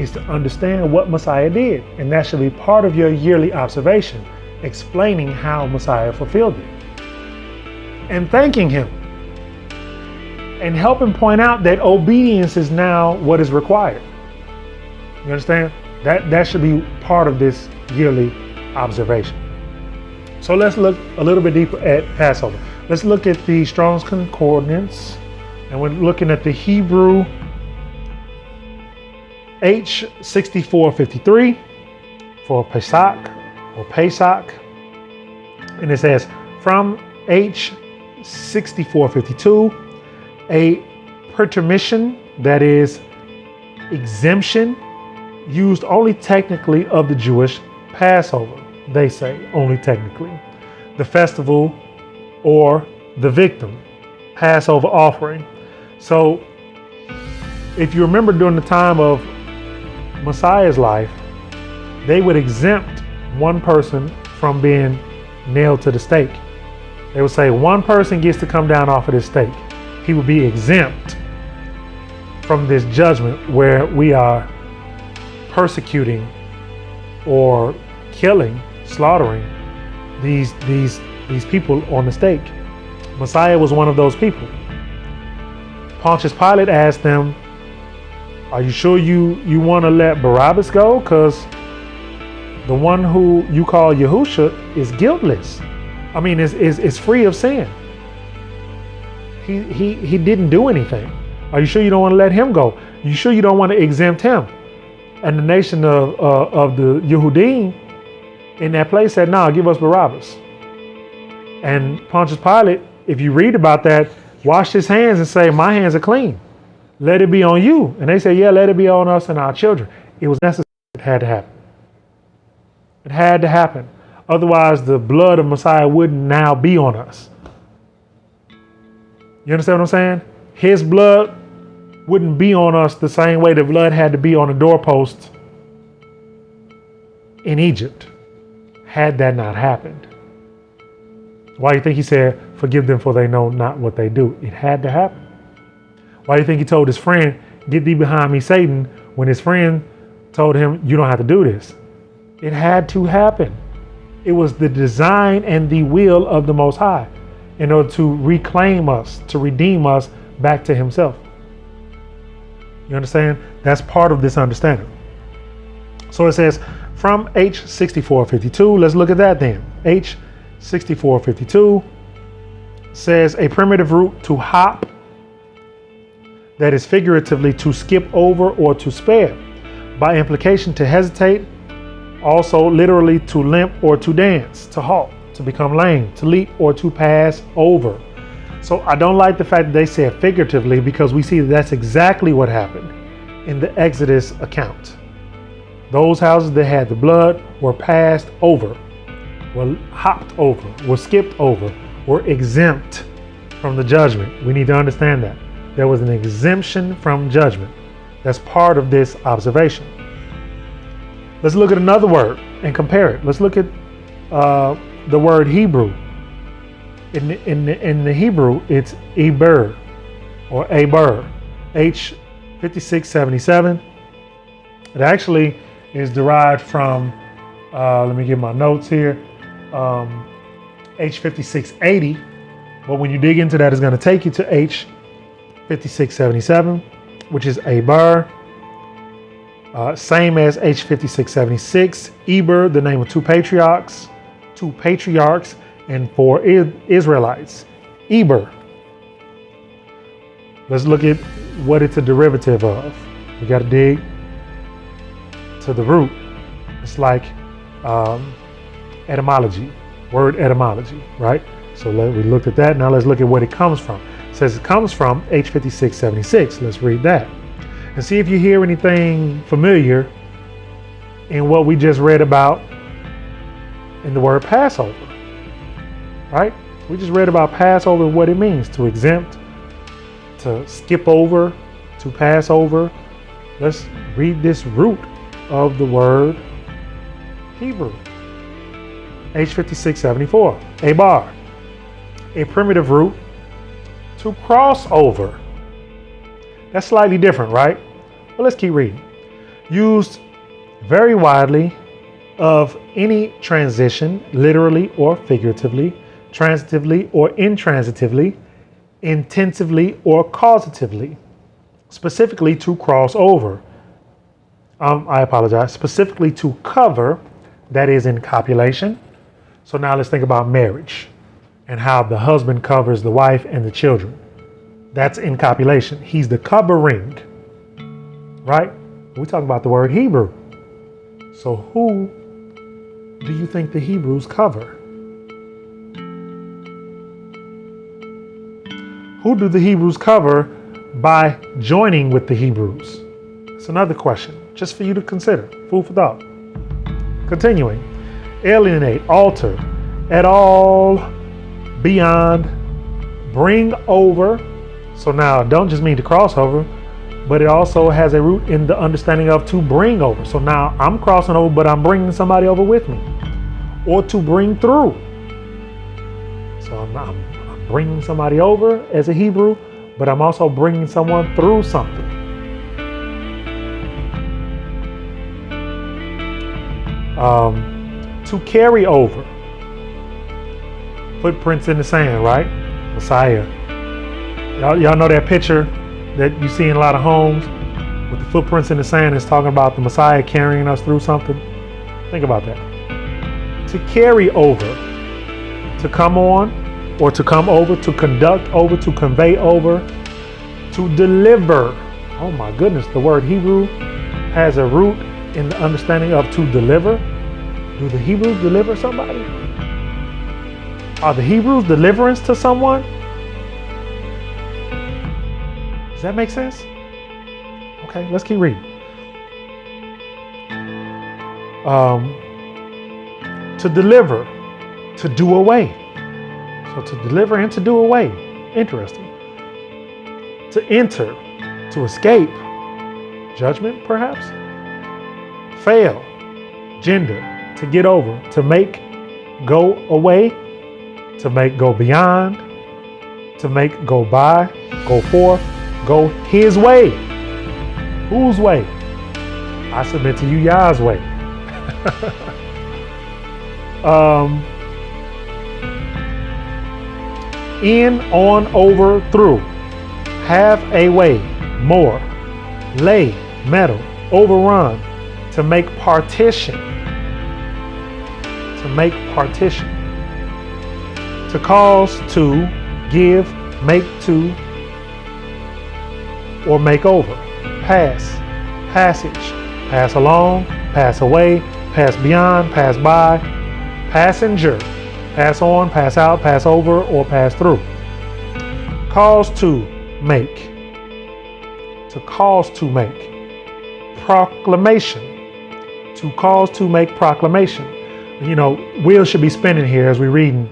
is to understand what Messiah did. And that should be part of your yearly observation, explaining how Messiah fulfilled it. And thanking him. And helping point out that obedience is now what is required. You understand? That should be part of this yearly observation. So let's look a little bit deeper at Passover. Let's look at the Strong's Concordance. And we're looking at the Hebrew H6453 for Pesach or Pesach. And it says from H6452, a permission, that is exemption, used only technically of the Jewish Passover. They say only technically. The festival or the victim, Passover offering. So if you remember during the time of Messiah's life, they would exempt one person from being nailed to the stake. They would say one person gets to come down off of this stake. He would be exempt from this judgment where we are persecuting or killing, slaughtering these people on the stake. Messiah was one of those people. Pontius Pilate asked them, are you sure you want to let Barabbas go? Because the one who you call Yahusha is guiltless. I mean, is free of sin. He didn't do anything. Are you sure you don't want to let him go? You sure you don't want to exempt him? And the nation of the Yehudim in that place said, no, give us Barabbas. And Pontius Pilate, if you read about that, washed his hands and say, my hands are clean. Let it be on you. And they say, yeah, let it be on us and our children. It was necessary. It had to happen. It had to happen. Otherwise, the blood of Messiah wouldn't now be on us. You understand what I'm saying? His blood wouldn't be on us the same way the blood had to be on the doorpost in Egypt, had that not happened. Why do you think he said, forgive them for they know not what they do? It had to happen. Why do you think he told his friend, get thee behind me, Satan, when his friend told him, you don't have to do this? It had to happen. It was the design and the will of the Most High in order to reclaim us, to redeem us back to himself. You understand? That's part of this understanding. So it says from H6452, let's look at that then. H6452 says a primitive root to hop, that is figuratively to skip over or to spare. By implication, to hesitate Also literally to limp or to dance, to halt, to become lame, to leap or to pass over. So I don't like the fact that they said figuratively, because we see that's exactly what happened in the Exodus account. Those houses that had the blood were passed over, were hopped over, were skipped over, were exempt from the judgment. We need to understand that. There was an exemption from judgment. That's part of this observation. Let's look at another word and compare it. Let's look at the word Hebrew. In the Hebrew, it's Eber or Aber, H5677. It actually is derived from, let me get my notes here, H5680. But when you dig into that, it's going to take you to H5677, which is Aber. Same as H5676, Eber, the name of two patriarchs, and four Israelites, Eber. Let's look at what it's a derivative of. We got to dig to the root. It's like etymology, word etymology, right? So we looked at that. Now let's look at what it comes from. It says it comes from H5676. Let's read that and see if you hear anything familiar in what we just read about in the word Passover, right? We just read about Passover, what it means to exempt, to skip over, to pass over. Let's read this root of the word Hebrew. H5674, Abar, a primitive root to cross over. That's slightly different, right? But let's keep reading. Used very widely of any transition, literally or figuratively, transitively or intransitively, intensively or causatively, specifically to cross over. Specifically to cover, that is in copulation. So now let's think about marriage and how the husband covers the wife and the children. That's in copulation. He's the covering, right? We talk about the word Hebrew. So who do you think the Hebrews cover? Who do the Hebrews cover by joining with the Hebrews? It's another question, just for you to consider. Food for thought. Continuing. Alienate, alter, at all, beyond, bring over. So now, don't just mean to cross over, but it also has a root in the understanding of to bring over. So now I'm crossing over, but I'm bringing somebody over with me, or to bring through. So I'm bringing somebody over as a Hebrew, but I'm also bringing someone through something. To carry over. Footprints in the sand, right? Messiah. Y'all know that picture that you see in a lot of homes with the footprints in the sand. It's talking about the Messiah carrying us through something. Think about that. To carry over, to come on, or to come over, to conduct over, to convey over, to deliver. Oh my goodness, the word Hebrew has a root in the understanding of to deliver. Do the Hebrews deliver somebody? Are the Hebrews deliverance to someone? Does that make sense? Okay, let's keep reading. To deliver, to do away. So to deliver and to do away. Interesting. To enter, to escape. Judgment, perhaps? Fail, gender, to get over, to make go away, to make go beyond, to make go by, go forth, go his way. Whose way? I submit to you, Yah's way. In, on, over, through. Have a way, more. Lay, metal, overrun. To make partition. To make partition. To cause, to give, make to, or make over. Pass, passage, pass along, pass away, pass beyond, pass by, passenger, pass on, pass out, pass over, or pass through. Cause to make. To cause to make. Proclamation. To cause to make proclamation. You know, wheels should be spinning here as we're reading.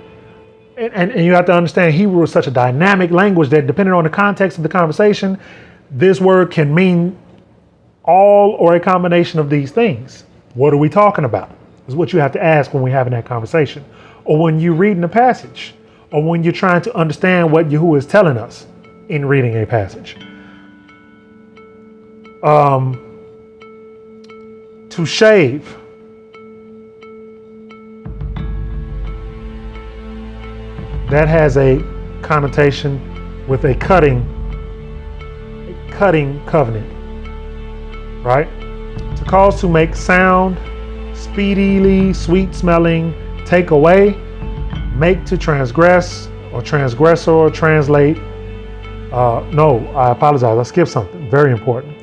And you have to understand Hebrew is such a dynamic language that depending on the context of the conversation, this word can mean all or a combination of these things. What are we talking about? Is what you have to ask when we're having that conversation. Or when you're reading a passage. Or when you're trying to understand what Yahuah is telling us in reading a passage. To shave. That has a connotation with a cutting covenant, right? To cause to make sound, speedily, sweet smelling, take away, make to transgress, or transgressor, or translate. No, I apologize, I skipped something, very important.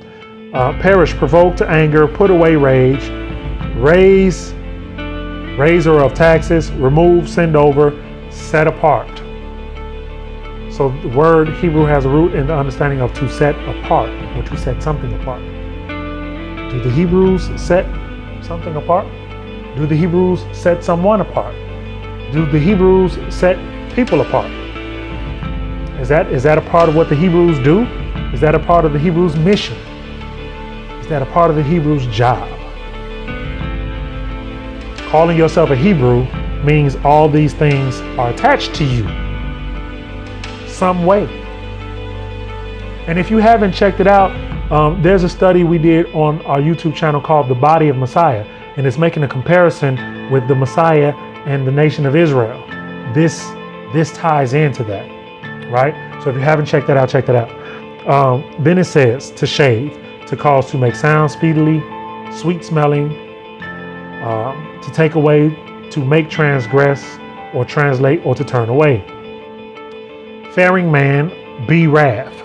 Perish, provoke to anger, put away rage, raise, raiser of taxes, remove, send over, set apart. So the word Hebrew has a root in the understanding of to set apart, or to set something apart. Do the Hebrews set something apart? Do the Hebrews set someone apart? Do the Hebrews set people apart? Is that a part of what the Hebrews do? Is that a part of the Hebrews' mission? Is that a part of the Hebrews' job? Calling yourself a Hebrew means all these things are attached to you some way. And if you haven't checked it out, there's a study we did on our YouTube channel called The Body of Messiah, and it's making a comparison with the Messiah and the nation of Israel. This ties into that, right? So if you haven't checked that out, check that out. Then it says to shave, to cause to make sound speedily, sweet smelling, to take away, to make transgress, or translate, or to turn away. Faring man, be wrath,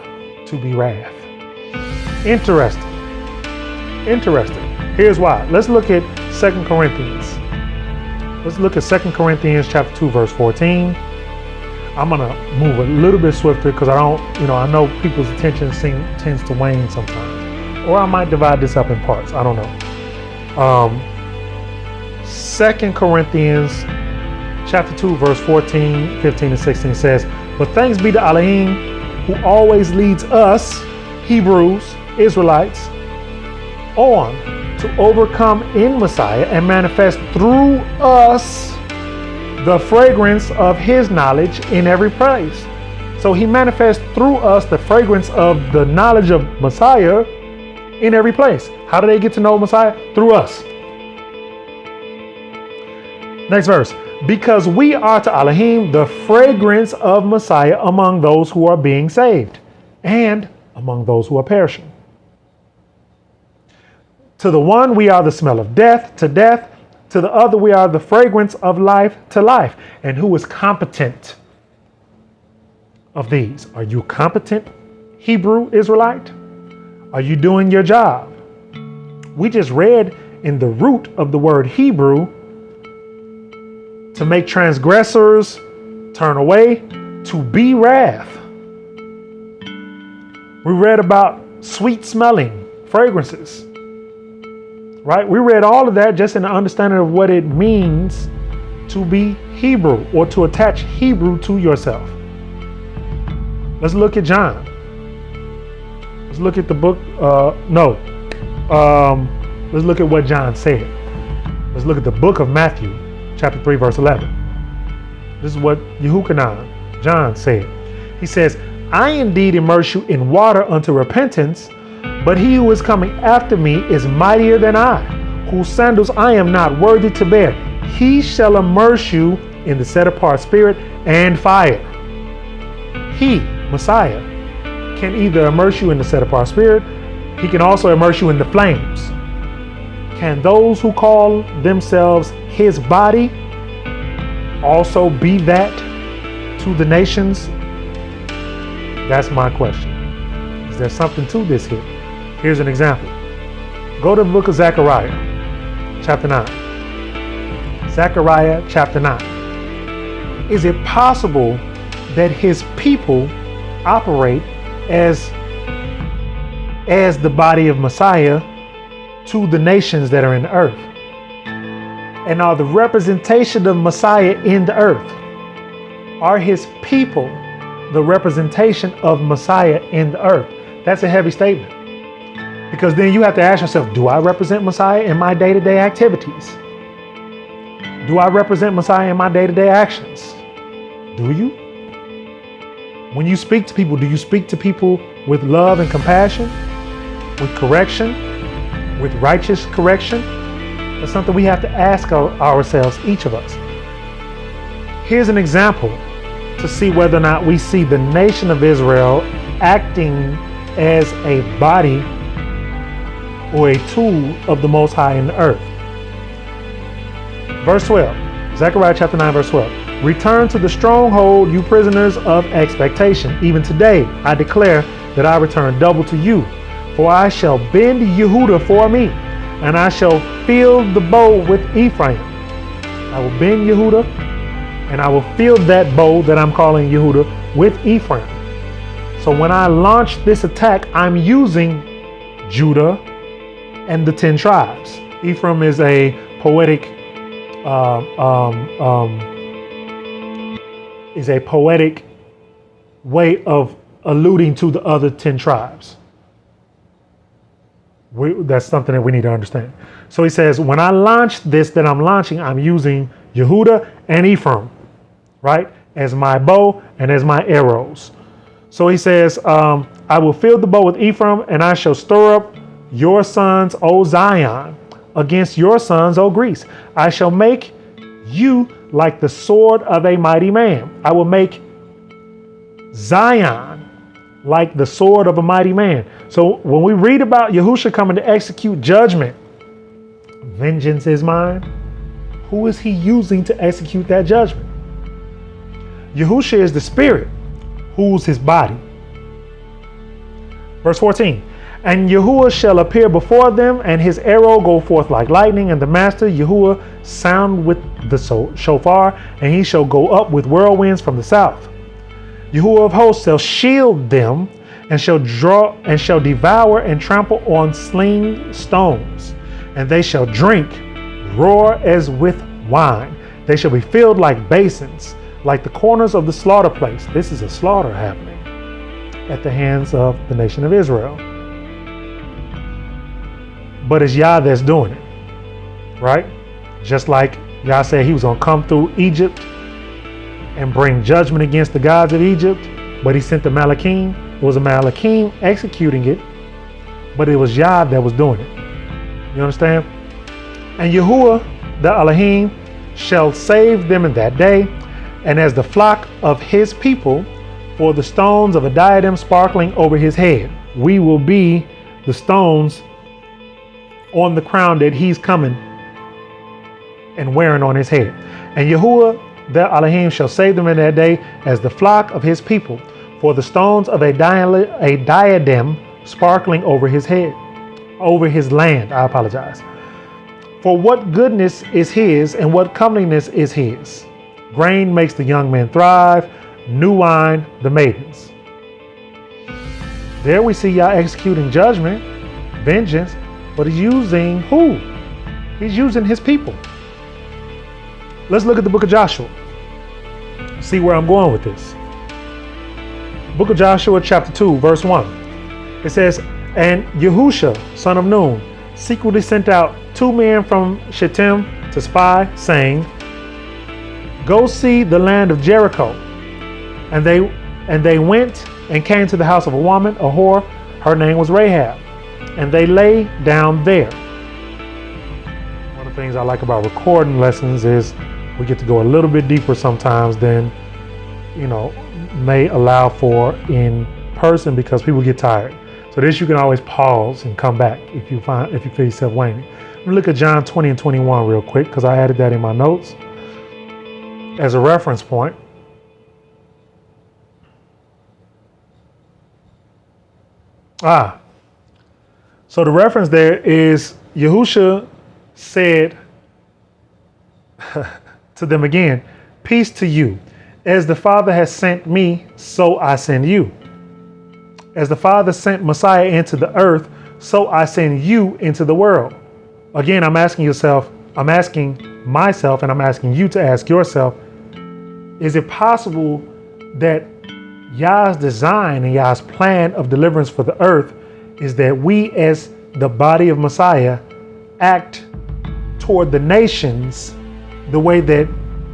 to be wrath. Interesting. Here's why. Let's look at 2 Corinthians. Let's look at 2 Corinthians chapter 2, verse 14. I'm gonna move a little bit swifter because I know people's attention tends to wane sometimes. Or I might divide this up in parts. I don't know. 2 Corinthians chapter 2, verse 14, 15, and 16 says, but thanks be to Elohim, who always leads us, Hebrews, Israelites, on to overcome in Messiah and manifest through us the fragrance of his knowledge in every place. So he manifests through us the fragrance of the knowledge of Messiah in every place. How do they get to know Messiah? Through us. Next verse. Because we are to Elohim the fragrance of Messiah among those who are being saved and among those who are perishing. To the one we are the smell of death to death, to the other we are the fragrance of life to life. And who is competent of these? Are you competent, Hebrew Israelite? Are you doing your job? We just read in the root of the word Hebrew, to make transgressors turn away, to be wrath. We read about sweet smelling fragrances, right? We read all of that just in the understanding of what it means to be Hebrew or to attach Hebrew to yourself. Let's look at John. Let's look at the book. Let's look at what John said. Let's look at the book of Matthew, chapter 3, verse 11. This is what Yahuah, John, said. He says, I indeed immerse you in water unto repentance, but he who is coming after me is mightier than I, whose sandals I am not worthy to bear. He shall immerse you in the set apart spirit and fire. He, Messiah, can either immerse you in the set apart spirit, he can also immerse you in the flames. Can those who call themselves his body also be that to the nations? That's my question. Is there something to this here? Here's an example. Go to the book of Zechariah, chapter 9. Zechariah chapter 9. Is it possible that his people operate as the body of Messiah to the nations that are in the earth? And are the representation of Messiah in the earth? Are his people the representation of Messiah in the earth? That's a heavy statement. Because then you have to ask yourself, do I represent Messiah in my day-to-day activities? Do I represent Messiah in my day-to-day actions? Do you? When you speak to people, do you speak to people with love and compassion? With correction? With righteous correction? That's something we have to ask ourselves, each of us. Here's an example to see whether or not we see the nation of Israel acting as a body or a tool of the Most High in the earth. Verse 12, Zechariah chapter 9, verse 12. Return to the stronghold, you prisoners of expectation. Even today, I declare that I return double to you. For I shall bend Yehudah for me, and I shall fill the bow with Ephraim. I will bend Yehudah, and I will fill that bow that I'm calling Yehudah with Ephraim. So when I launch this attack, I'm using Judah and the 10 tribes. Ephraim is a poetic way of alluding to the other 10 tribes. That's something that we need to understand. So he says, when I launch this that I'm launching, I'm using Yehudah and Ephraim, right, as my bow and as my arrows. So he says, I will fill the bow with Ephraim, and I shall stir up your sons, O Zion, against your sons, O Greece. I shall make you like the sword of a mighty man. I will make Zion like the sword of a mighty man. So when we read about Yahusha coming to execute judgment, vengeance is mine. Who is he using to execute that judgment? Yahusha is the spirit. Who's his body? Verse 14. And Yahuah shall appear before them, and his arrow go forth like lightning, and the master Yahuah sound with the shofar, and he shall go up with whirlwinds from the south. Yahuah of hosts shall shield them, and shall devour and trample on sling stones, and they shall drink, roar as with wine. They shall be filled like basins, like the corners of the slaughter place. This is a slaughter happening at the hands of the nation of Israel. But it's Yah that's doing it, right? Just like Yah said he was going to come through Egypt and bring judgment against the gods of Egypt, but he sent the Malachim. It was a Malachim executing it, but it was Yah that was doing it. You understand? And Yahuah, the Elohim, shall save them in that day, and as the flock of his people, for the stones of a diadem sparkling over his head. We will be the stones on the crown that he's coming and wearing on his head. And Yahuah, the Elohim, shall save them in that day as the flock of his people, for the stones of a diadem sparkling over his head, over his land. I apologize. For what goodness is his, and what comeliness is his. Grain makes the young men thrive, new wine the maidens. There we see Yah executing judgment, vengeance, but he's using who? He's using his people. Let's look at the book of Joshua. See where I'm going with this. Book of Joshua chapter 2 verse 1. It says, and Yahusha, son of Nun, secretly sent out 2 men from Shittim to spy, saying, go see the land of Jericho. And they went and came to the house of a woman, a whore. Her name was Rahab. And they lay down there. One of the things I like about recording lessons is we get to go a little bit deeper sometimes than, may allow for in person, because people get tired. So this you can always pause and come back if you feel yourself waning. Let me look at John 20 and 21 real quick, because I added that in my notes as a reference point. So the reference there is Yahusha said, to them again, peace to you. As the Father has sent me, so I send you. As the Father sent Messiah into the earth, so I send you into the world. Again, I'm asking myself, and I'm asking you to ask yourself, is it possible that Yah's design and Yah's plan of deliverance for the earth is that we as the body of Messiah act toward the nations the way that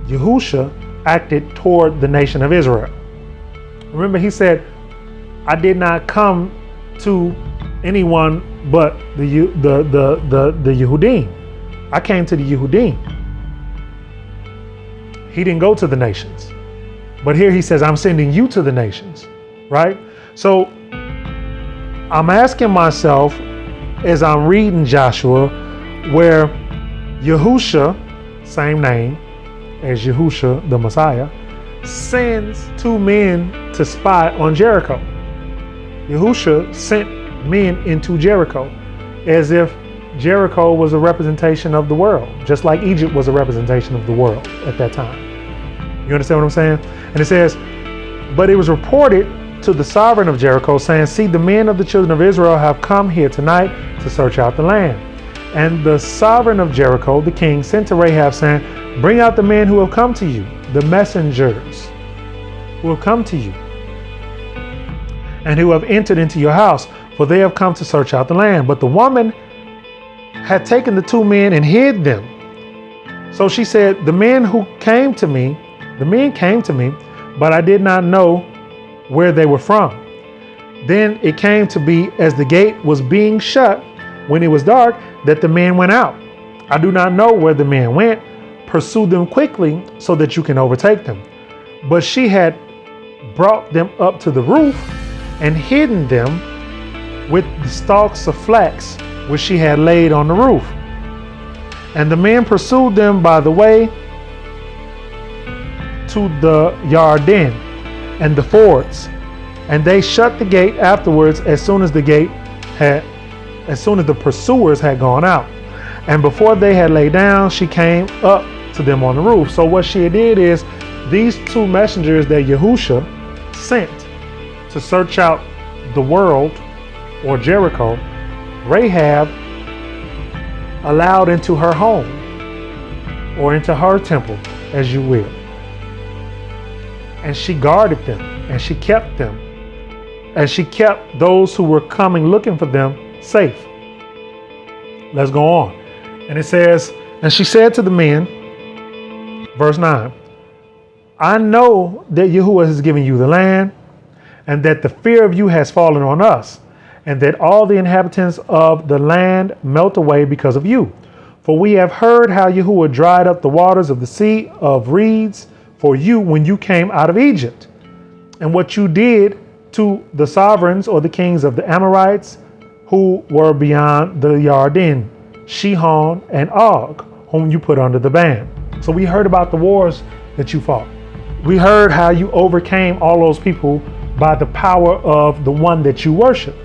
Yahusha acted toward the nation of Israel? Remember, he said, I did not come to anyone but the Yehudim. I came to the Yehudim. He didn't go to the nations. But here he says, I'm sending you to the nations, right? So I'm asking myself as I'm reading Joshua, where Yahusha, same name as Yahusha, the Messiah, sends 2 men to spy on Jericho. Yahusha sent men into Jericho as if Jericho was a representation of the world, just like Egypt was a representation of the world at that time. You understand what I'm saying? And it says, but it was reported to the sovereign of Jericho, saying, see, the men of the children of Israel have come here tonight to search out the land. And the sovereign of Jericho, the king, sent to Rahab, saying, bring out the men who have come to you, the messengers who have come to you, and who have entered into your house, for they have come to search out the land. But the woman had taken the 2 men and hid them. So she said, the men came to me, but I did not know where they were from. Then it came to be, as the gate was being shut, when it was dark, that the men went out. I do not know where the men went. Pursue them quickly so that you can overtake them. But she had brought them up to the roof and hidden them with the stalks of flax which she had laid on the roof. And the men pursued them by the way to the Yarden and the fords, and they shut the gate afterwards as soon as the pursuers had gone out. And before they had laid down, she came up to them on the roof. So what she did is, these 2 messengers that Yahusha sent to search out the world, or Jericho, Rahab allowed into her home, or into her temple, as you will. And she guarded them, and she kept them, and she kept those who were coming looking for them safe. Let's go on. And it says, and she said to the men, verse 9, I know that Yahuah has given you the land, and that the fear of you has fallen on us, and that all the inhabitants of the land melt away because of you. For we have heard how Yahuah dried up the waters of the sea of reeds for you when you came out of Egypt, and what you did to the sovereigns, or the kings of the Amorites, who were beyond the Yarden, Shihon and Og, whom you put under the ban. So we heard about the wars that you fought. We heard how you overcame all those people by the power of the one that you worship.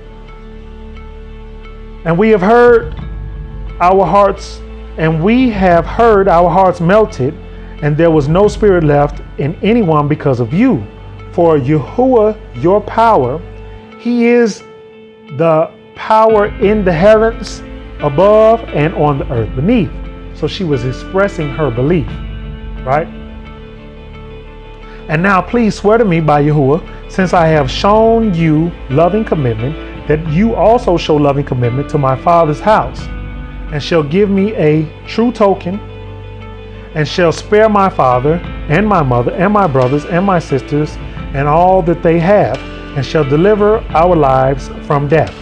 And we have heard our hearts melted, and there was no spirit left in anyone because of you. For Yahuah, your power, he is the power in the heavens above and on the earth beneath. So she was expressing her belief, right? And now please swear to me by Yahuah, since I have shown you loving commitment, that you also show loving commitment to my father's house, and shall give me a true token, and shall spare my father and my mother and my brothers and my sisters and all that they have, and shall deliver our lives from death.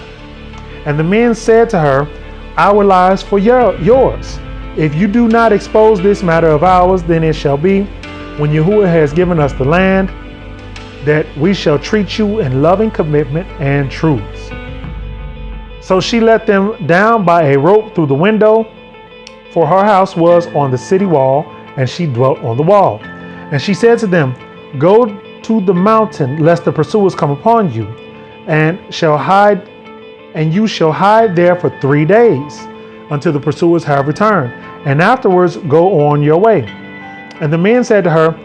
And the men said to her, our lives for yours. If you do not expose this matter of ours, then it shall be, when Yahuah has given us the land, that we shall treat you in loving commitment and truths. So she let them down by a rope through the window, for her house was on the city wall, and she dwelt on the wall. And she said to them, go to the mountain, lest the pursuers come upon you, and you shall hide there for 3 days, until the pursuers have returned, and afterwards go on your way. And the men said to her,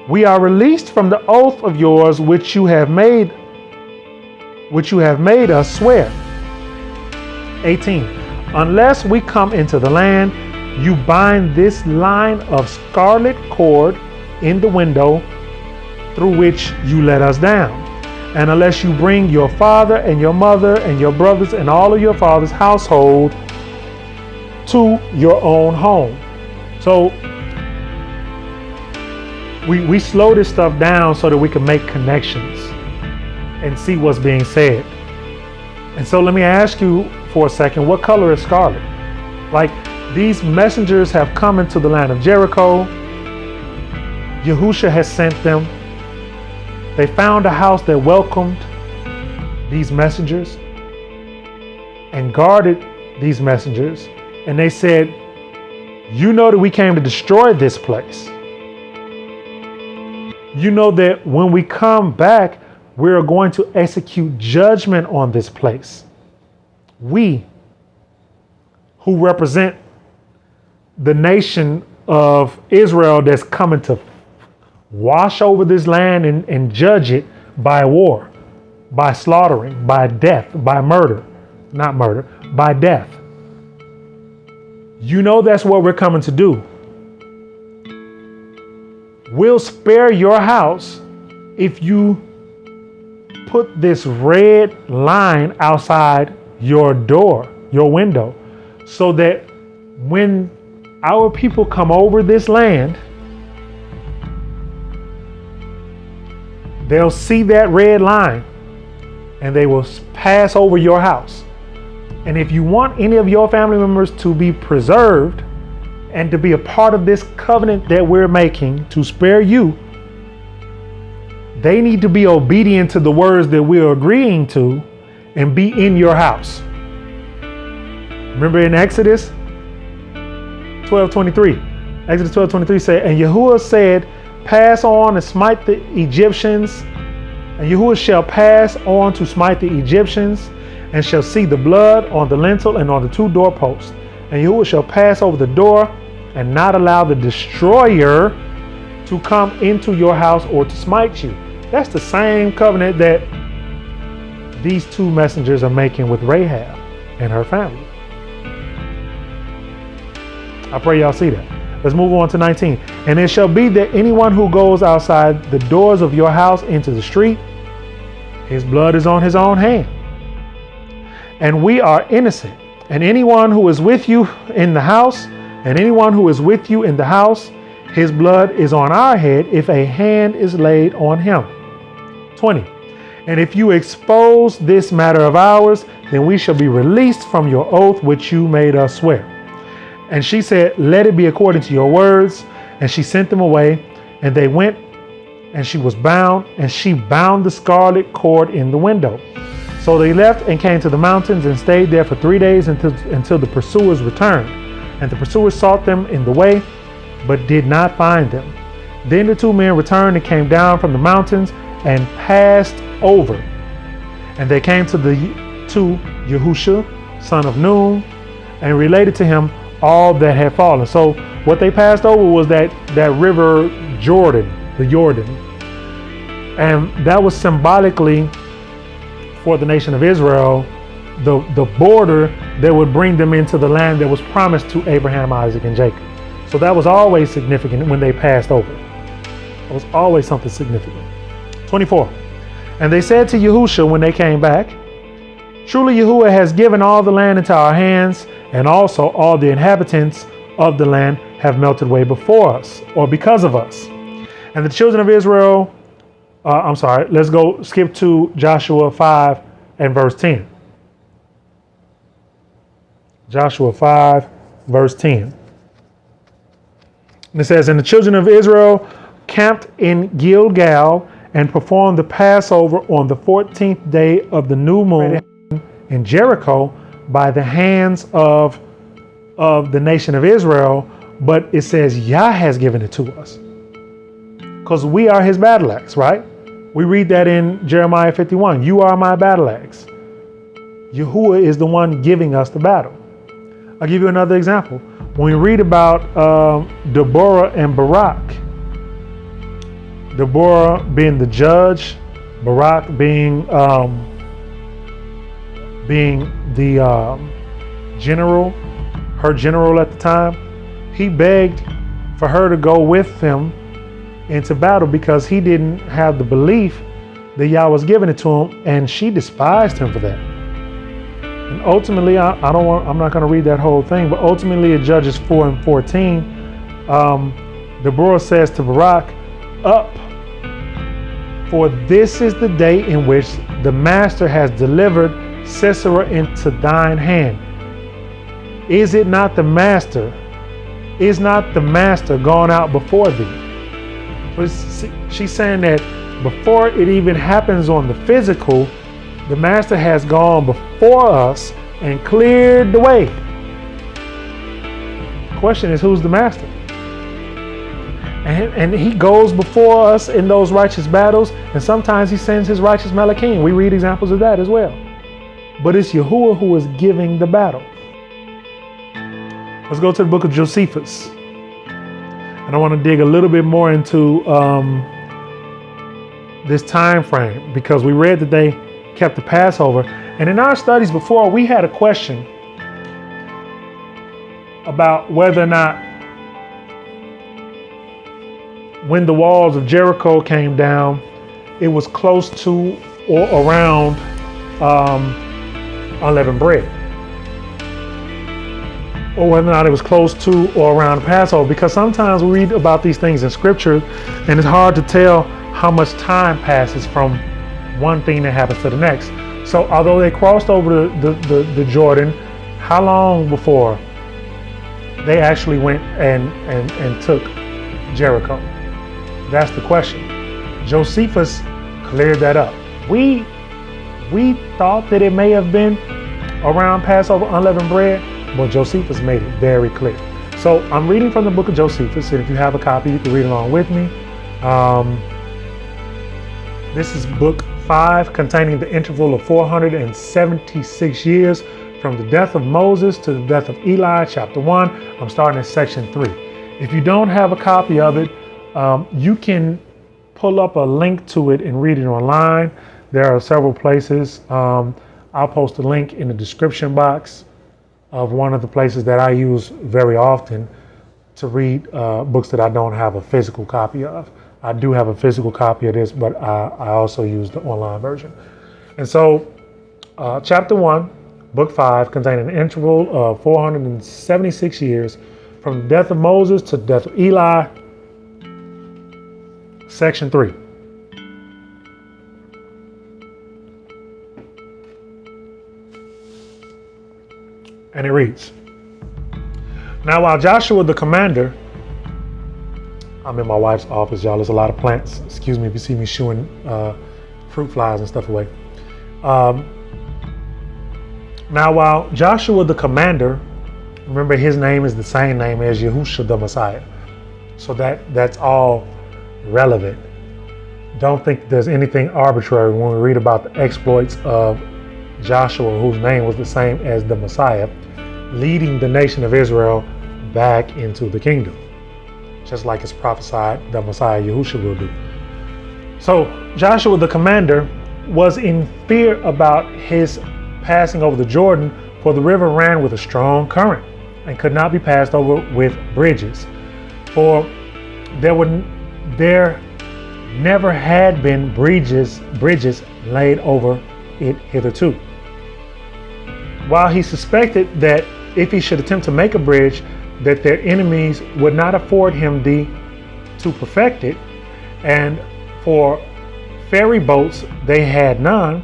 we are released from the oath of yours which you have made us swear. 18. Unless we come into the land, you bind this line of scarlet cord in the window through which you let us down. And unless you bring your father and your mother and your brothers and all of your father's household to your own home. So we slow this stuff down so that we can make connections and see what's being said. And so let me ask you for a second, what color is scarlet? Like, these messengers have come into the land of Jericho. Yahusha has sent them. They found a house that welcomed these messengers and guarded these messengers. And they said, you know that we came to destroy this place. You know that when we come back, we're going to execute judgment on this place. We, who represent the nation of Israel that's coming to wash over this land and judge it by war, by slaughtering, by death, by murder, not murder, by death. You know that's what we're coming to do. We'll spare your house if you put this red line outside your door, your window, so that when our people come over this land, they'll see that red line and they will pass over your house. And if you want any of your family members to be preserved and to be a part of this covenant that we're making to spare you, they need to be obedient to the words that we're agreeing to and be in your house. Remember in Exodus 12:23, Exodus 12:23 said, and Yahuah said, pass on and smite the Egyptians, and Yahuah shall pass on to smite the Egyptians, and shall see the blood on the lintel and on the two doorposts. And Yahuah shall pass over the door and not allow the destroyer to come into your house or to smite you. That's the same covenant that these two messengers are making with Rahab and her family. I pray y'all see that. Let's move on to 19. And it shall be that anyone who goes outside the doors of your house into the street, his blood is on his own hand. And we are innocent. And anyone who is with you in the house, his blood is on our head if a hand is laid on him. 20. And if you expose this matter of ours, then we shall be released from your oath which you made us swear. And she said, let it be according to your words. And she sent them away, and they went, and she was bound, and she bound the scarlet cord in the window. So they left and came to the mountains and stayed there for 3 days until the pursuers returned. And the pursuers sought them in the way, but did not find them. Then the two men returned and came down from the mountains and passed over. And they came to Yahusha, son of Nun, and related to him all that had fallen. So what they passed over was that river Jordan, the Jordan. And that was symbolically for the nation of Israel, the border that would bring them into the land that was promised to Abraham, Isaac, and Jacob. So that was always significant when they passed over. It was always something significant. 24. And they said to Yahusha when they came back, truly Yahuah has given all the land into our hands, and also all the inhabitants of the land have melted away before us, or because of us. And the children of Israel, let's go skip to Joshua 5 and verse 10. Joshua 5, verse 10. And it says, and the children of Israel camped in Gilgal and performed the Passover on the 14th day of the new moon in Jericho by the hands of the nation of Israel. But it says Yah has given it to us, because we are his battle axe, right? We read that in Jeremiah 51. You are my battle axe. Yahuah is the one giving us the battle. I'll give you another example. When we read about Deborah and Barak, Deborah being the judge, Barak being the general, her general at the time, he begged for her to go with him into battle because he didn't have the belief that Yah was giving it to him, and she despised him for that. And ultimately, I'm not going to read that whole thing, but ultimately in Judges 4 and 14, Deborah says to Barak, "Up, for this is the day in which the master has delivered Sisera into thine hand. Is it not the master? Is not the master gone out before thee?" So she's saying that before it even happens on the physical, the master has gone before us and cleared the way. The question is, who's the master? And he goes before us in those righteous battles, and sometimes he sends his righteous Malachim. We read examples of that as well. But it's Yahuah who is giving the battle. Let's go to the book of Josephus. And I want to dig a little bit more into this time frame, because we read that they kept the Passover. And in our studies before, we had a question about whether or not when the walls of Jericho came down, it was close to or around unleavened bread, or whether or not it was close to or around Passover, because sometimes we read about these things in scripture and it's hard to tell how much time passes from one thing that happens to the next. So although they crossed over the Jordan, how long before they actually went and took Jericho? That's the question. Josephus cleared that up. We thought that it may have been around Passover unleavened bread, but Josephus made it very clear. So I'm reading from the book of Josephus, and if you have a copy, you can read along with me. This is book 5, containing the interval of 476 years from the death of Moses to the death of Eli, chapter 1. I'm starting at section 3. If you don't have a copy of it, you can pull up a link to it and read it online. There are several places. I'll post a link in the description box of one of the places that I use very often to read books that I don't have a physical copy of. I do have a physical copy of this, but I also use the online version. And so chapter 1, book 5, containing an interval of 476 years from the death of Moses to the death of Eli, section 3. And it reads, "Now while Joshua the commander," I'm in my wife's office, y'all. There's a lot of plants. Excuse me if you see me shooing fruit flies and stuff away. Now while Joshua the commander, remember his name is the same name as Yahusha the Messiah. So that's all relevant. Don't think there's anything arbitrary when we read about the exploits of Joshua, whose name was the same as the Messiah, leading the nation of Israel back into the kingdom, just like it's prophesied the Messiah Yahusha will do. So Joshua the commander was in fear about his passing over the Jordan, for the river ran with a strong current and could not be passed over with bridges, for there never had been bridges laid over it hitherto. While he suspected that if he should attempt to make a bridge, that their enemies would not afford him to perfect it, and for ferry boats they had none,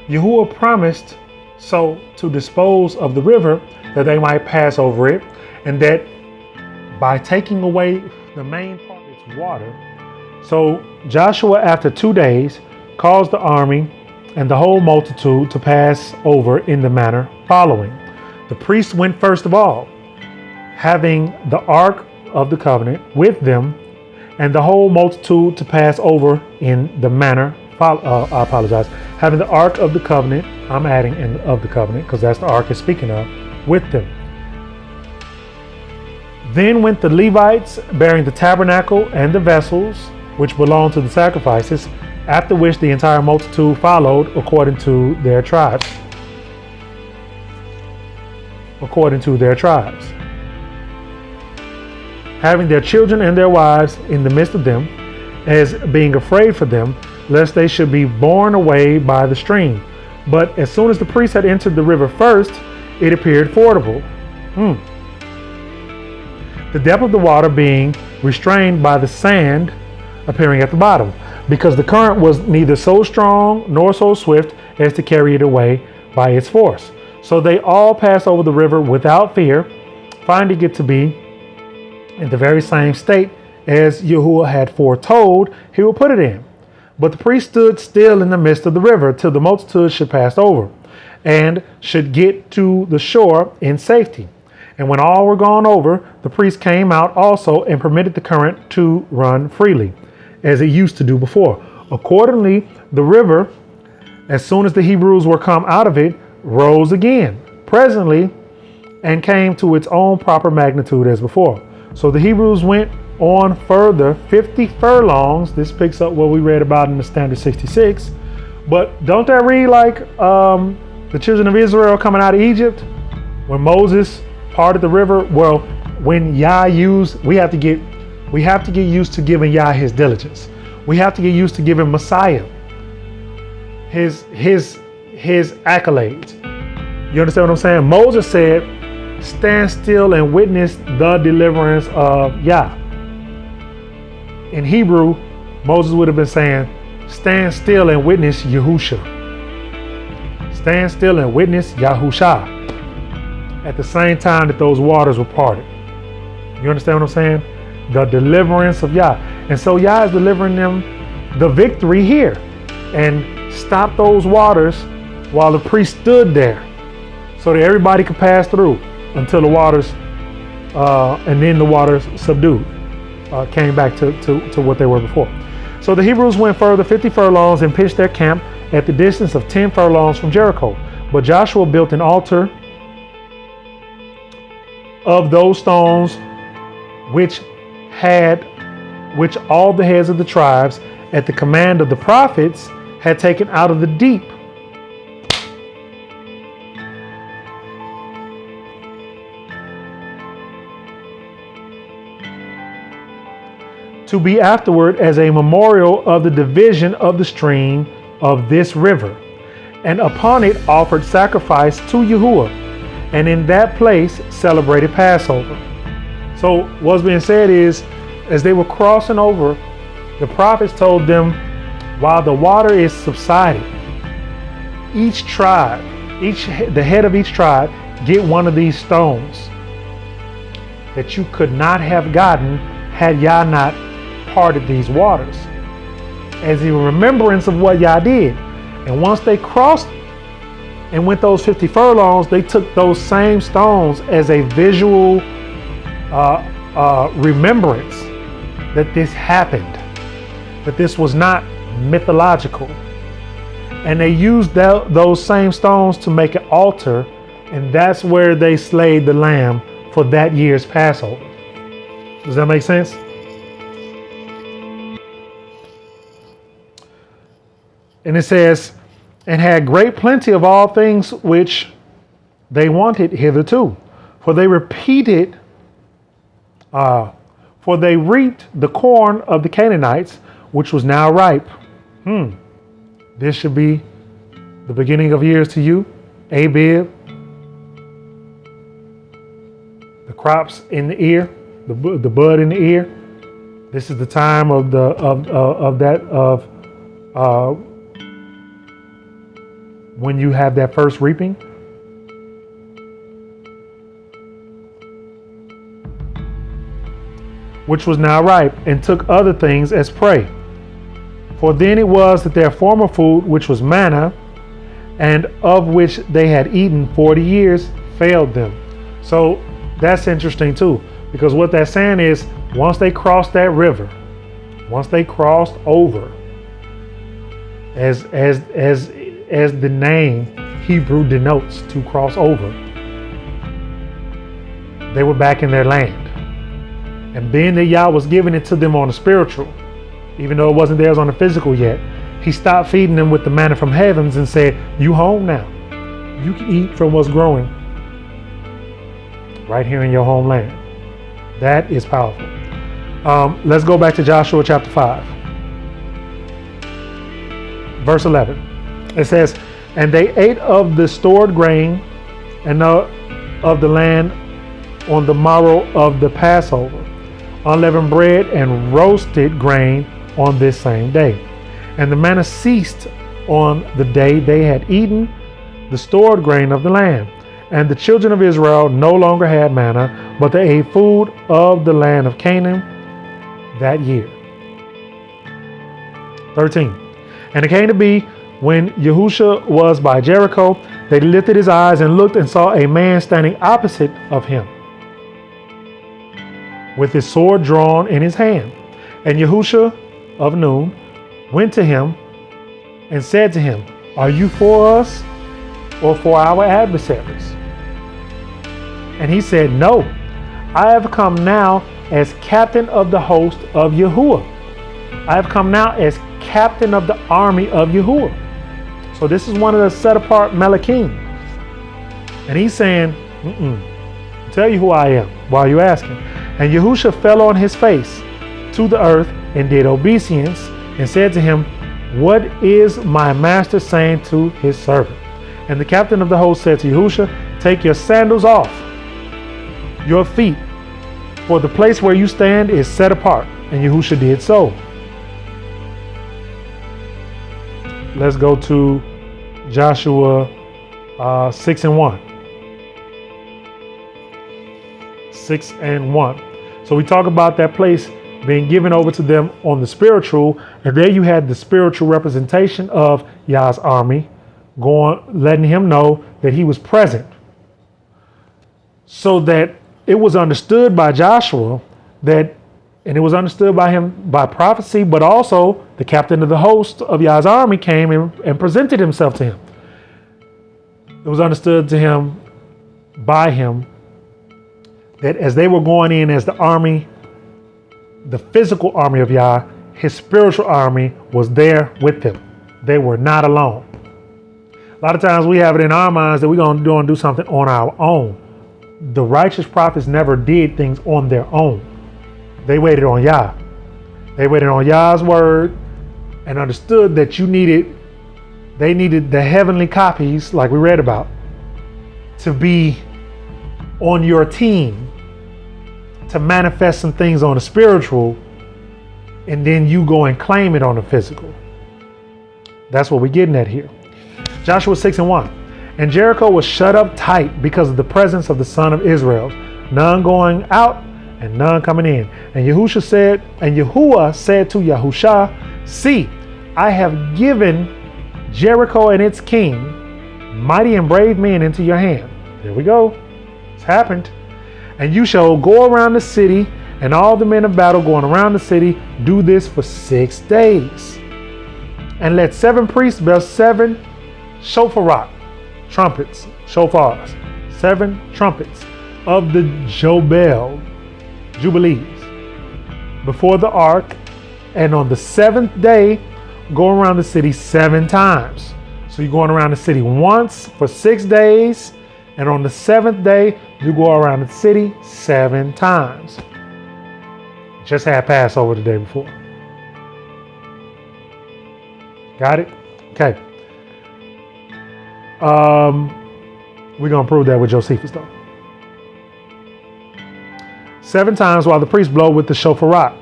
Yahuah promised so to dispose of the river that they might pass over it, and that by taking away the main part of its water. So Joshua, after 2 days, caused the army and the whole multitude to pass over in the manner following. The priests went first of all, having the ark of the covenant with them, and the whole multitude to pass over in the manner having the ark of the covenant, I'm adding in of the covenant because that's the ark is speaking of, with them. Then went the Levites bearing the tabernacle and the vessels which belonged to the sacrifices, after which the entire multitude followed according to their tribes. According to their tribes. Having their children and their wives in the midst of them, as being afraid for them, lest they should be borne away by the stream. But as soon as the priest had entered the river first, it appeared fordable. The depth of the water being restrained by the sand appearing at the bottom, because the current was neither so strong nor so swift as to carry it away by its force. So they all passed over the river without fear, finding it to be in the very same state as Yahuah had foretold he would put it in. But the priest stood still in the midst of the river till the multitude should pass over, and should get to the shore in safety. And when all were gone over, the priest came out also and permitted the current to run freely, as it used to do before. Accordingly, the river, as soon as the Hebrews were come out of it, rose again, presently, and came to its own proper magnitude as before. So the Hebrews went on further 50 furlongs. This picks up what we read about in the Standard 66. But don't that read like the children of Israel coming out of Egypt? When Moses parted the river? Well, when Yah used, we have to get used to giving Yah his diligence. We have to get used to giving Messiah his accolades. You understand what I'm saying? Moses said, "Stand still and witness the deliverance of Yah." In Hebrew, Moses would have been saying, "Stand still and witness Yahusha." Stand still and witness Yahusha. At the same time that those waters were parted. You understand what I'm saying? The deliverance of Yah. And so Yah is delivering them the victory here. And stopped those waters while the priest stood there, so that everybody could pass through until the waters, and then the waters subdued, came back to what they were before. So the Hebrews went further 50 furlongs and pitched their camp at the distance of 10 furlongs from Jericho. But Joshua built an altar of those stones which all the heads of the tribes at the command of the prophets had taken out of the deep. To be afterward as a memorial of the division of the stream of this river, and upon it offered sacrifice to Yahuah, and in that place celebrated Passover. So what's being said is, as they were crossing over, the prophets told them, while the water is subsiding, each tribe, the head of each tribe, get one of these stones that you could not have gotten had Yah not parted these waters, as a remembrance of what Yah did. And once they crossed and went those 50 furlongs, they took those same stones as a visual remembrance that this happened, that this was not mythological. And they used those same stones to make an altar, and that's where they slayed the lamb for that year's Passover. Does that make sense? And it says, and had great plenty of all things which they wanted hitherto, for they reaped the corn of the Canaanites, which was now ripe. This should be the beginning of years to you, Abib. The crops in the ear, the bud in the ear. This is the time of when you have that first reaping. Which was now ripe, and took other things as prey. For then it was that their former food, which was manna, and of which they had eaten 40 years, failed them. So that's interesting too, because what that's saying is, once they crossed that river, once they crossed over, as the name Hebrew denotes, to cross over, they were back in their land. And being that Yah was giving it to them on the spiritual, even though it wasn't theirs on the physical yet, he stopped feeding them with the manna from heavens and said, you home now. You can eat from what's growing right here in your homeland. That is powerful. Let's go back to Joshua chapter 5. Verse 11. It says, and they ate of the stored grain and of the land on the morrow of the Passover, unleavened bread and roasted grain on this same day. And the manna ceased on the day they had eaten the stored grain of the land. And the children of Israel no longer had manna, but they ate food of the land of Canaan that year. 13. And it came to be, when Yahusha was by Jericho, they lifted his eyes and looked and saw a man standing opposite of him, with his sword drawn in his hand. And Yahusha of Nun went to him and said to him, are you for us or for our adversaries? And he said, no, I have come now as captain of the host of Yahuah. I have come now as captain of the army of Yahuah. So this is one of the set apart Melachim. And he's saying, I'll tell you who I am. Why are you asking? And Yahusha fell on his face to the earth and did obeisance and said to him, what is my master saying to his servant? And the captain of the host said to Yahusha, take your sandals off your feet, for the place where you stand is set apart. And Yahusha did so. Let's go to Joshua 6 and 1. 6 and 1. So we talk about that place being given over to them on the spiritual, and there you had the spiritual representation of Yah's army going, letting him know that he was present, so that it was understood by Joshua that, and it was understood by him by prophecy, but also the captain of the host of Yah's army came and presented himself to him. It was understood to him by him that as they were going in as the army, the physical army of Yah, his spiritual army was there with them. They were not alone. A lot of times we have it in our minds that we're going to go and do something on our own. The righteous prophets never did things on their own. They waited on Yah. They waited on Yah's word and understood that they needed the heavenly copies, like we read about, to be on your team, to manifest some things on the spiritual, and then you go and claim it on the physical. That's what we're getting at here. Joshua 6 and 1. And Jericho was shut up tight because of the presence of the son of Israel, none going out and none coming in. And Yahuah said to Yahusha, see, I have given Jericho and its king, mighty and brave men, into your hand. There we go. It's happened. And you shall go around the city, and all the men of battle going around the city do this for 6 days. And let 7 priests bear 7 shofar, trumpets, shofars, 7 trumpets of the Jubilees, before the ark, and on the 7th day go around the city 7 times. So you're going around the city once for 6 days, and on the 7th day you go around the city 7 times. Just had Passover the day before. Got it? Okay. We're going to prove that with Josephus though. 7 times while the priests blow with the shofar.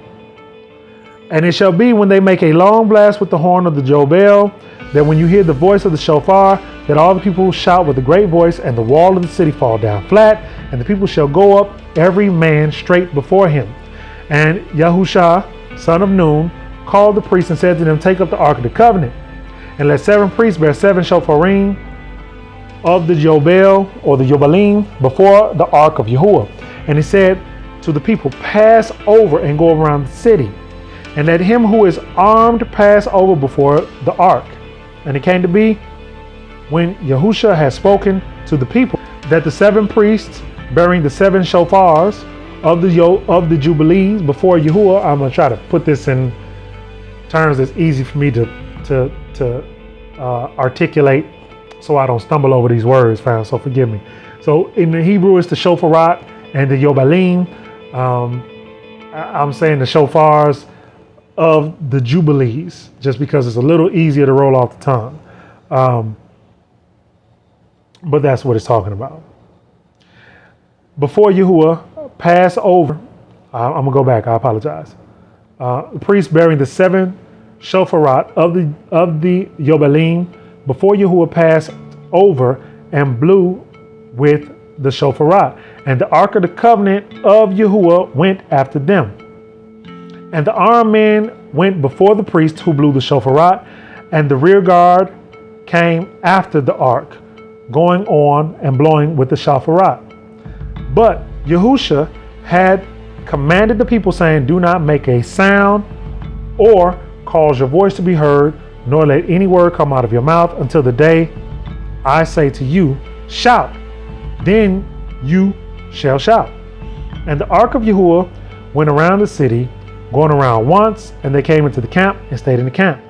And it shall be when they make a long blast with the horn of the Jobel, that when you hear the voice of the shofar, that all the people shout with a great voice, and the wall of the city fall down flat, and the people shall go up every man straight before him. And Yahusha, son of Nun, called the priests and said to them, take up the ark of the covenant, and let 7 priests bear 7 shofarim of the Jobel, or the Yobalim, before the ark of Yahuah. And he said to the people, pass over and go around the city, and let him who is armed pass over before the ark. And it came to be, when Yahusha had spoken to the people, that the 7 priests bearing the 7 shofars of the Jubilees before Yahuah. I'm gonna try to put this in terms that's easy for me to articulate, so I don't stumble over these words, fam. So forgive me. So in the Hebrew, it's the shofarat and the yobalim. I'm saying the shofars of the Jubilees, just because it's a little easier to roll off the tongue. But that's what it's talking about. Before Yahuah passed over, I'm gonna go back. I apologize. The priest bearing the 7 shofarat of the yobalim before Yahuah passed over and blew with the shofarat, and the ark of the covenant of Yahuah went after them. And the armed men went before the priest who blew the shofarat, and the rear guard came after the ark, going on and blowing with the shofarat. But Yahusha had commanded the people, saying, do not make a sound or cause your voice to be heard, nor let any word come out of your mouth until the day I say to you, shout. Then you shall shout. And the ark of Yahuah went around the city, going around once, and they came into the camp and stayed in the camp.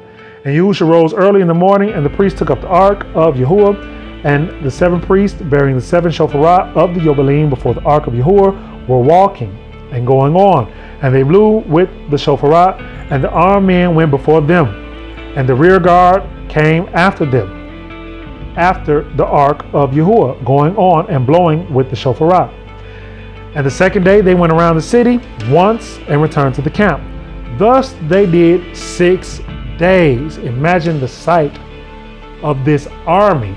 And Yahusha rose early in the morning, and the priest took up the ark of Yahuah, and the 7 priests bearing the 7 shofarat of the yobalim before the ark of Yahuah were walking and going on, and they blew with the shofarat, and the armed men went before them, and the rear guard came after them, after the ark of Yahuah, going on and blowing with the shofarat. And the second day they went around the city once and returned to the camp. Thus they did 6 days. Imagine the sight of this army.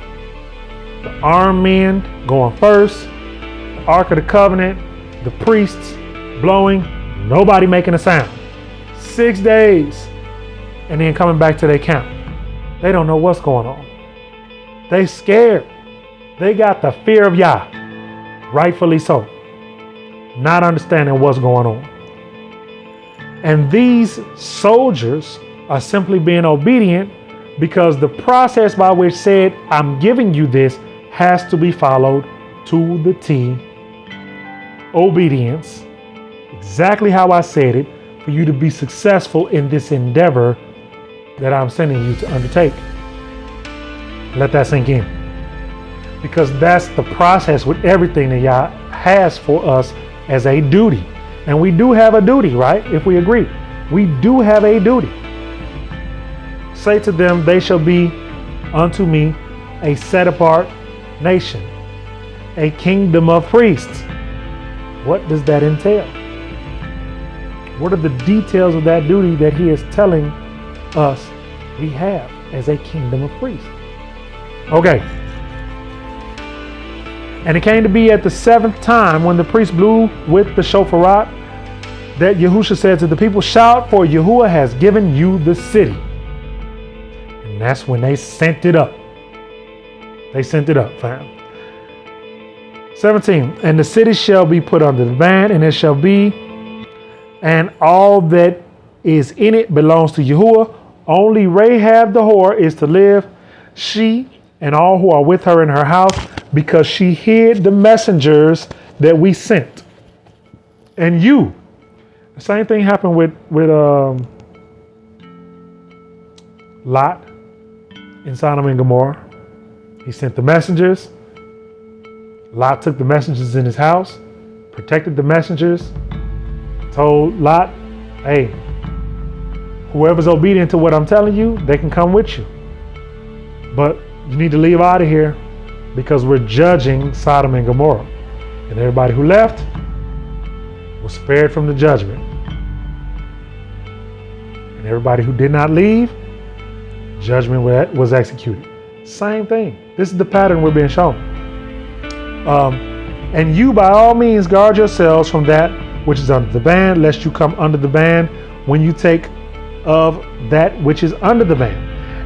The armed men going first, the ark of the covenant, the priests blowing, nobody making a sound. 6 days, and then coming back to their camp. They don't know what's going on. They scared. They got the fear of Yah, rightfully so, not understanding what's going on. And these soldiers are simply being obedient because the process by which said, I'm giving you this, has to be followed to the T. Obedience, exactly how I said it, for you to be successful in this endeavor that I'm sending you to undertake. Let that sink in. Because that's the process with everything that Yah has for us as a duty. And we do have a duty, right? If we agree, we do have a duty. Say to them, they shall be unto me a set apart nation, a kingdom of priests. What does that entail? What are the details of that duty that he is telling us we have as a kingdom of priests? Okay. And it came to be at the 7th time when the priest blew with the shofarat that Yahusha said to the people, shout, for Yahuah has given you the city. And that's when they sent it up. They sent it up, fam. 17, and the city shall be put under the ban, and it shall be, and all that is in it belongs to Yahuah. Only Rahab the whore is to live, she and all who are with her in her house, because she hid the messengers that we sent. And you, the same thing happened with Lot in Sodom and Gomorrah. He sent the messengers. Lot took the messengers in his house, protected the messengers, told Lot, hey, whoever's obedient to what I'm telling you, they can come with you. But you need to leave out of here because we're judging Sodom and Gomorrah. And everybody who left was spared from the judgment. And everybody who did not leave, judgment was executed. Same thing. This is the pattern we're being shown. And you by all means guard yourselves from that which is under the ban, lest you come under the ban when you take of that which is under the ban,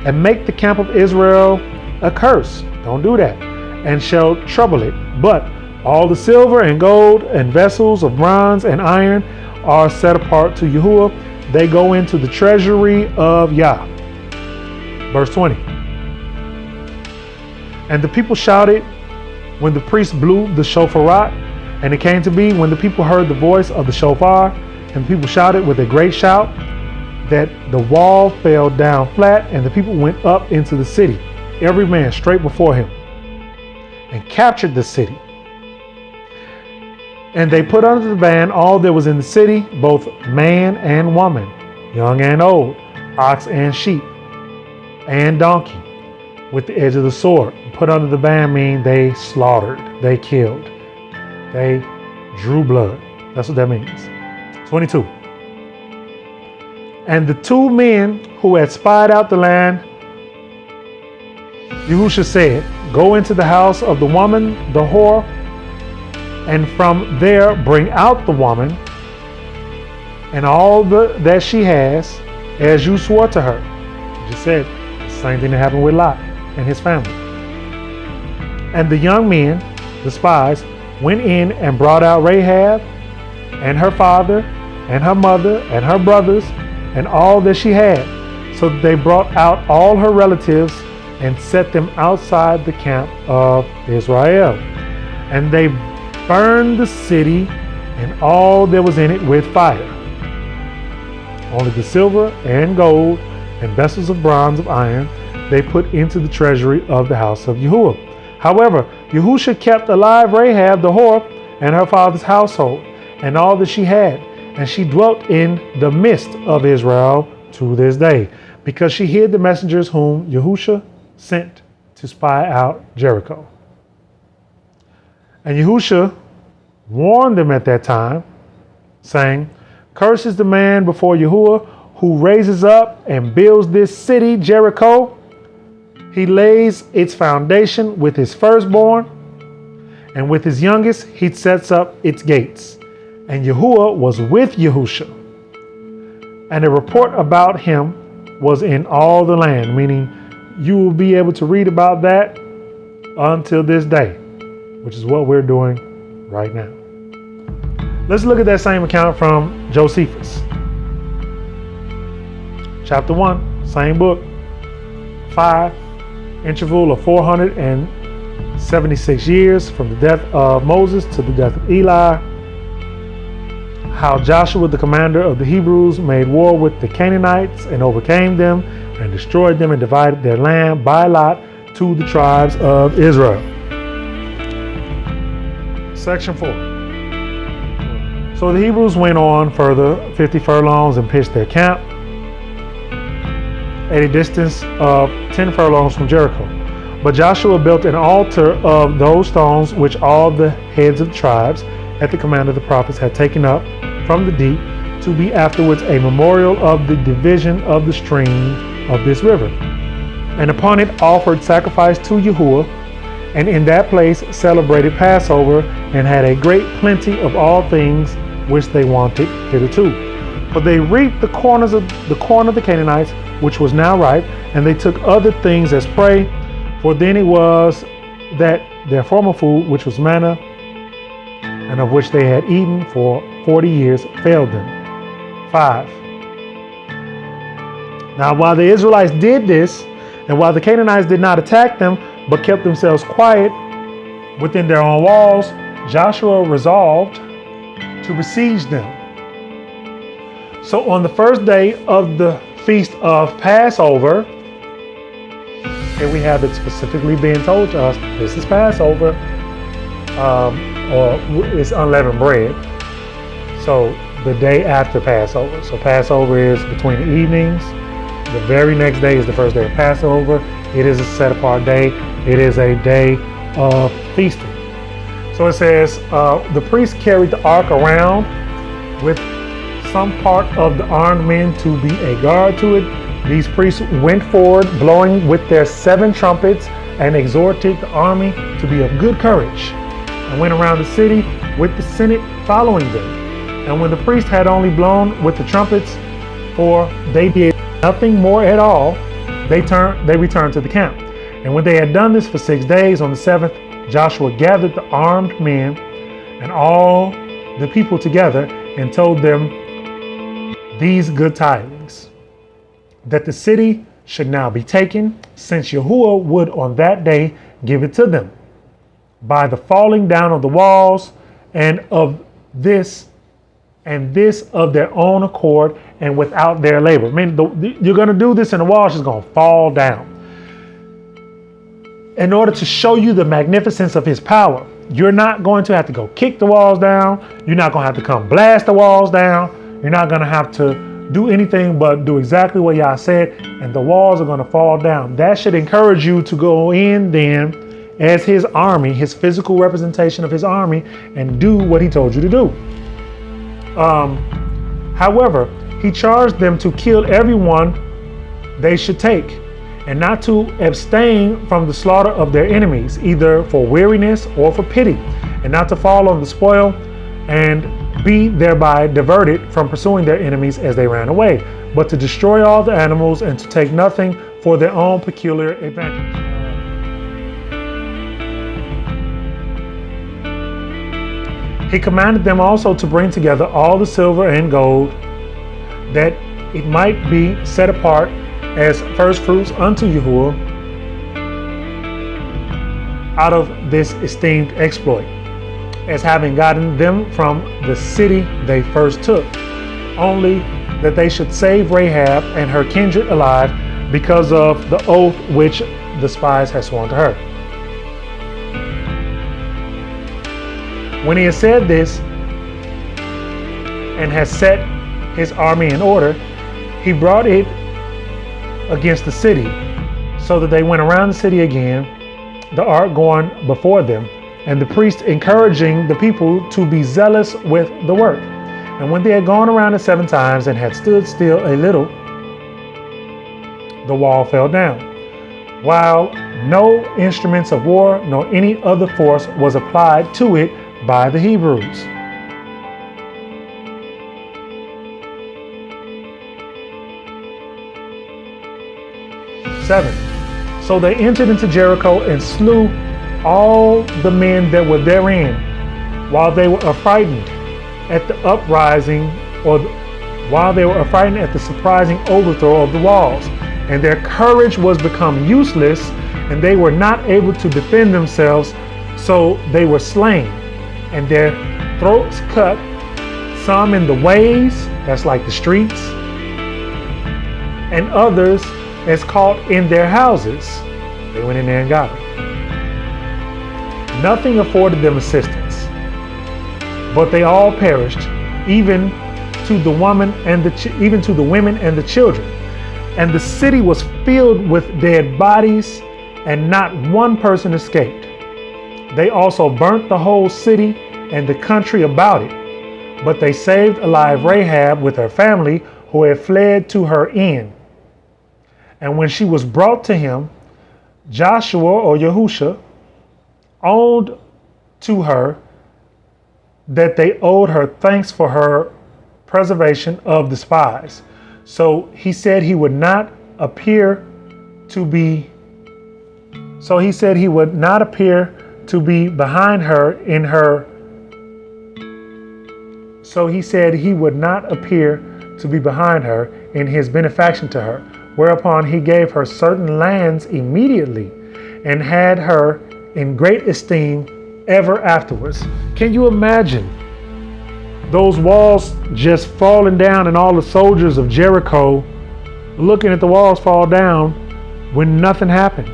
and make the camp of Israel a curse. Don't do that. And shall trouble it. But all the silver and gold and vessels of bronze and iron are set apart to Yahuah. They go into the treasury of Yah. Verse 20. And the people shouted when the priest blew the shofarat, And it came to be, when the people heard the voice of the shofar, and the people shouted with a great shout, that the wall fell down flat, and the people went up into the city, every man straight before him, and captured the city. And they put under the ban all that was in the city, both man and woman, young and old, ox and sheep, and donkey, with the edge of the sword. Put under the ban mean they slaughtered, they killed, they drew blood. That's what that means. 22. And the two men who had spied out the land, Yahusha said, go into the house of the woman, the whore, and from there bring out the woman and all that she has, as you swore to her. You just said the same thing that happened with Lot and his family. And the young men, the spies, went in and brought out Rahab and her father and her mother and her brothers and all that she had. So they brought out all her relatives and set them outside the camp of Israel. And they burned the city and all that was in it with fire. Only the silver and gold and vessels of bronze of iron they put into the treasury of the house of Yahuah. However, Yahusha kept alive Rahab the whore and her father's household and all that she had, and she dwelt in the midst of Israel to this day, because she hid the messengers whom Yahusha sent to spy out Jericho. And Yahusha warned them at that time, saying, cursed is the man before Yahuah who raises up and builds this city, Jericho. He lays its foundation with his firstborn, and with his youngest he sets up its gates. And Yahuah was with Yahusha, and a report about him was in all the land, meaning you will be able to read about that until this day, which is what we're doing right now. Let's look at that same account from Josephus. Chapter 1, same book, 5, interval of 476 years from the death of Moses to the death of Eli. How Joshua, the commander of the Hebrews, made war with the Canaanites and overcame them and destroyed them and divided their land by lot to the tribes of Israel. Section 4. So the Hebrews went on further 50 furlongs and pitched their camp at a distance of 10 furlongs from Jericho. But Joshua built an altar of those stones which all the heads of the tribes at the command of the prophets had taken up from the deep, to be afterwards a memorial of the division of the stream of this river. And upon it offered sacrifice to Yahuah, and in that place celebrated Passover, and had a great plenty of all things which they wanted hitherto. For they reaped the corn of the Canaanites, which was now ripe, and they took other things as prey, for then it was that their former food, which was manna, and of which they had eaten for 40 years, failed them. 5. Now while the Israelites did this, and while the Canaanites did not attack them, but kept themselves quiet within their own walls, Joshua resolved to besiege them. So on the first day of the feast of Passover, here we have it specifically being told to us, this is Passover, or it's unleavened bread. So the day after Passover. So Passover is between the evenings. The very next day is the first day of Passover. It is a set apart day. It is a day of feasting. So it says, the priest carried the ark around with some part of the armed men to be a guard to it. These priests went forward, blowing with their 7 trumpets, and exhorted the army to be of good courage, and went around the city with the Senate following them. And when the priest had only blown with the trumpets, for they did nothing more at all, they returned to the camp. And when they had done this for 6 days, on the 7th, Joshua gathered the armed men and all the people together and told them these good tidings, that the city should now be taken, since Yahuah would on that day give it to them, by the falling down of the walls and this of their own accord and without their labor. I mean, you're going to do this and the wall's just going to fall down. In order to show you the magnificence of his power, you're not going to have to go kick the walls down. You're not going to have to come blast the walls down. You're not going to have to do anything but do exactly what Yah said, and the walls are going to fall down. That should encourage you to go in then as his army, his physical representation of his army, and do what he told you to do. However, he charged them to kill everyone they should take, and not to abstain from the slaughter of their enemies, either for weariness or for pity, and not to fall on the spoil and be thereby diverted from pursuing their enemies as they ran away, but to destroy all the animals and to take nothing for their own peculiar advantage. He commanded them also to bring together all the silver and gold, that it might be set apart as first fruits unto Yahuah out of this esteemed exploit, as having gotten them from the city they first took, only that they should save Rahab and her kindred alive because of the oath which the spies had sworn to her. When he had said this and had set his army in order, he brought it against the city, so that they went around the city again, the ark going before them, and the priest encouraging the people to be zealous with the work. And when they had gone around it 7 times and had stood still a little, the wall fell down, while no instruments of war nor any other force was applied to it by the Hebrews. So they entered into Jericho and slew all the men that were therein, while they were affrighted at the uprising, while they were affrighted at the surprising overthrow of the walls. And their courage was become useless, and they were not able to defend themselves, so they were slain, and their throats cut, some in the ways, that's like the streets, and others as caught in their houses. They went in there and got them. Nothing afforded them assistance, but they all perished, even to the women and the children. And the city was filled with dead bodies, and not one person escaped. They also burnt the whole city and the country about it, but they saved alive Rahab with her family, who had fled to her inn. And when she was brought to him, Joshua or Yahusha owned to her that they owed her thanks for her preservation of the spies. So he said he would not appear to be behind her in her. So he said he would not appear to be behind her in his benefaction to her. Whereupon he gave her certain lands immediately, and had her in great esteem ever afterwards. Can you imagine those walls just falling down, and all the soldiers of Jericho looking at the walls fall down when nothing happened?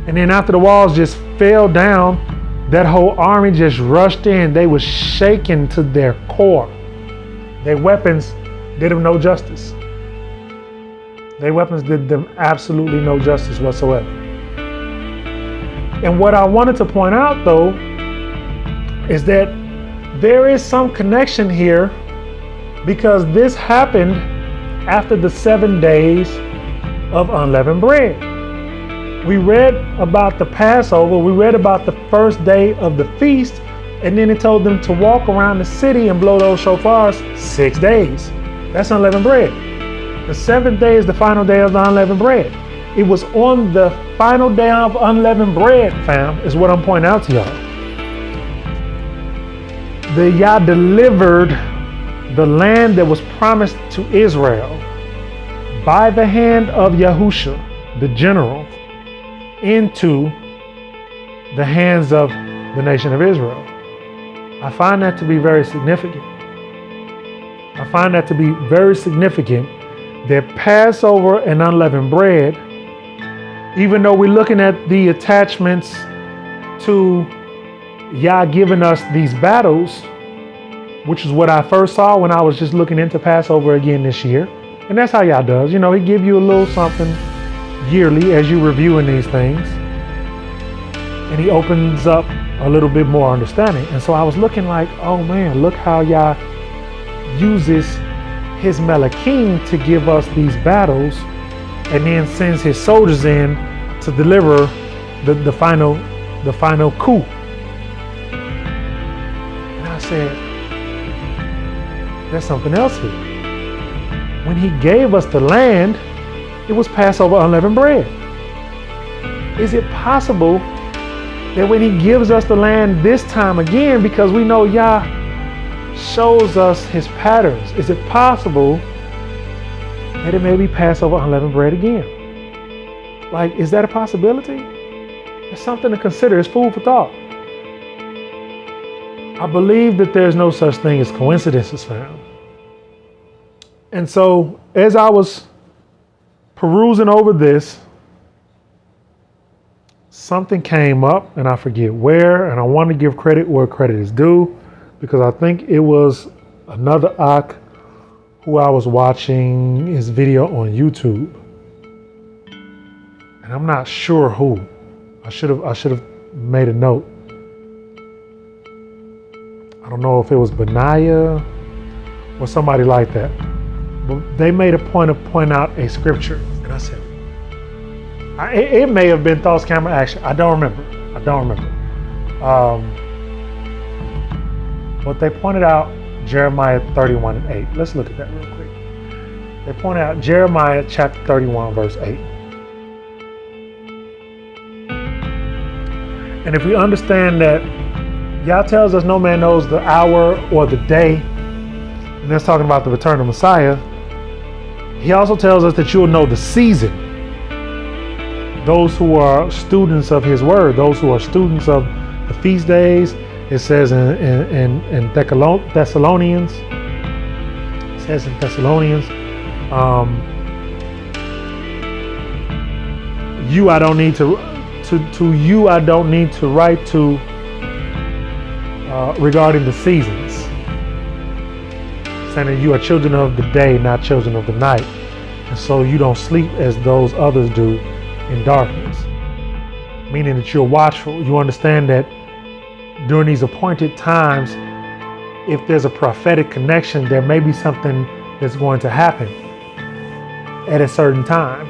And then after the walls just fell down, that whole army just rushed in. They were shaken to their core. Their weapons did them no justice. Their weapons did them absolutely no justice whatsoever. And what I wanted to point out, though, is that there is some connection here, because this happened after the 7 days of unleavened bread. We read about the Passover. We read about the first day of the feast, and then it told them to walk around the city and blow those shofars 6 days. That's unleavened bread. The 7th day is the final day of the unleavened bread. It was on the final day of unleavened bread, fam, is what I'm pointing out to y'all. The Yah delivered the land that was promised to Israel by the hand of Yahusha, the general, into the hands of the nation of Israel. I find that to be very significant. I find that to be very significant that Passover and unleavened bread, even though we're looking at the attachments to Yah giving us these battles, which is what I first saw when I was just looking into Passover again this year. And that's how Yah does. You know, he give you a little something yearly as you reviewing these things. And he opens up a little bit more understanding. And so I was looking like, oh man, look how Yah uses his Melachim to give us these battles and then sends his soldiers in to deliver the final coup. And I said, there's something else here. When he gave us the land, it was Passover unleavened bread. Is it possible that when he gives us the land this time again, because we know Yah shows us his patterns, is it possible that it may be Passover unleavened bread again? Like, is that a possibility? It's something to consider. It's food for thought. I believe that there's no such thing as coincidences found. And so as I was perusing over this, something came up, and I forget where, and I want to give credit where credit is due, because I think it was another Ak who I was watching his video on YouTube. And I'm not sure who. I should have made a note. I don't know if it was Benaiah or somebody like that. But they made a point of pointing out a scripture. And I said, it may have been Thoughts, Camera, Action. I don't remember. But they pointed out Jeremiah 31:8. Let's look at that real quick. They pointed out Jeremiah chapter 31, verse 8. And if we understand that Yah tells us no man knows the hour or the day, and that's talking about the return of Messiah, he also tells us that you'll know the season. Those who are students of his word, those who are students of the feast days, it says in Thessalonians, you I don't need to write to regarding the seasons, saying that you are children of the day, not children of the night, and so you don't sleep as those others do in darkness, meaning that you're watchful. You understand that during these appointed times, if there's a prophetic connection, there may be something that's going to happen at a certain time,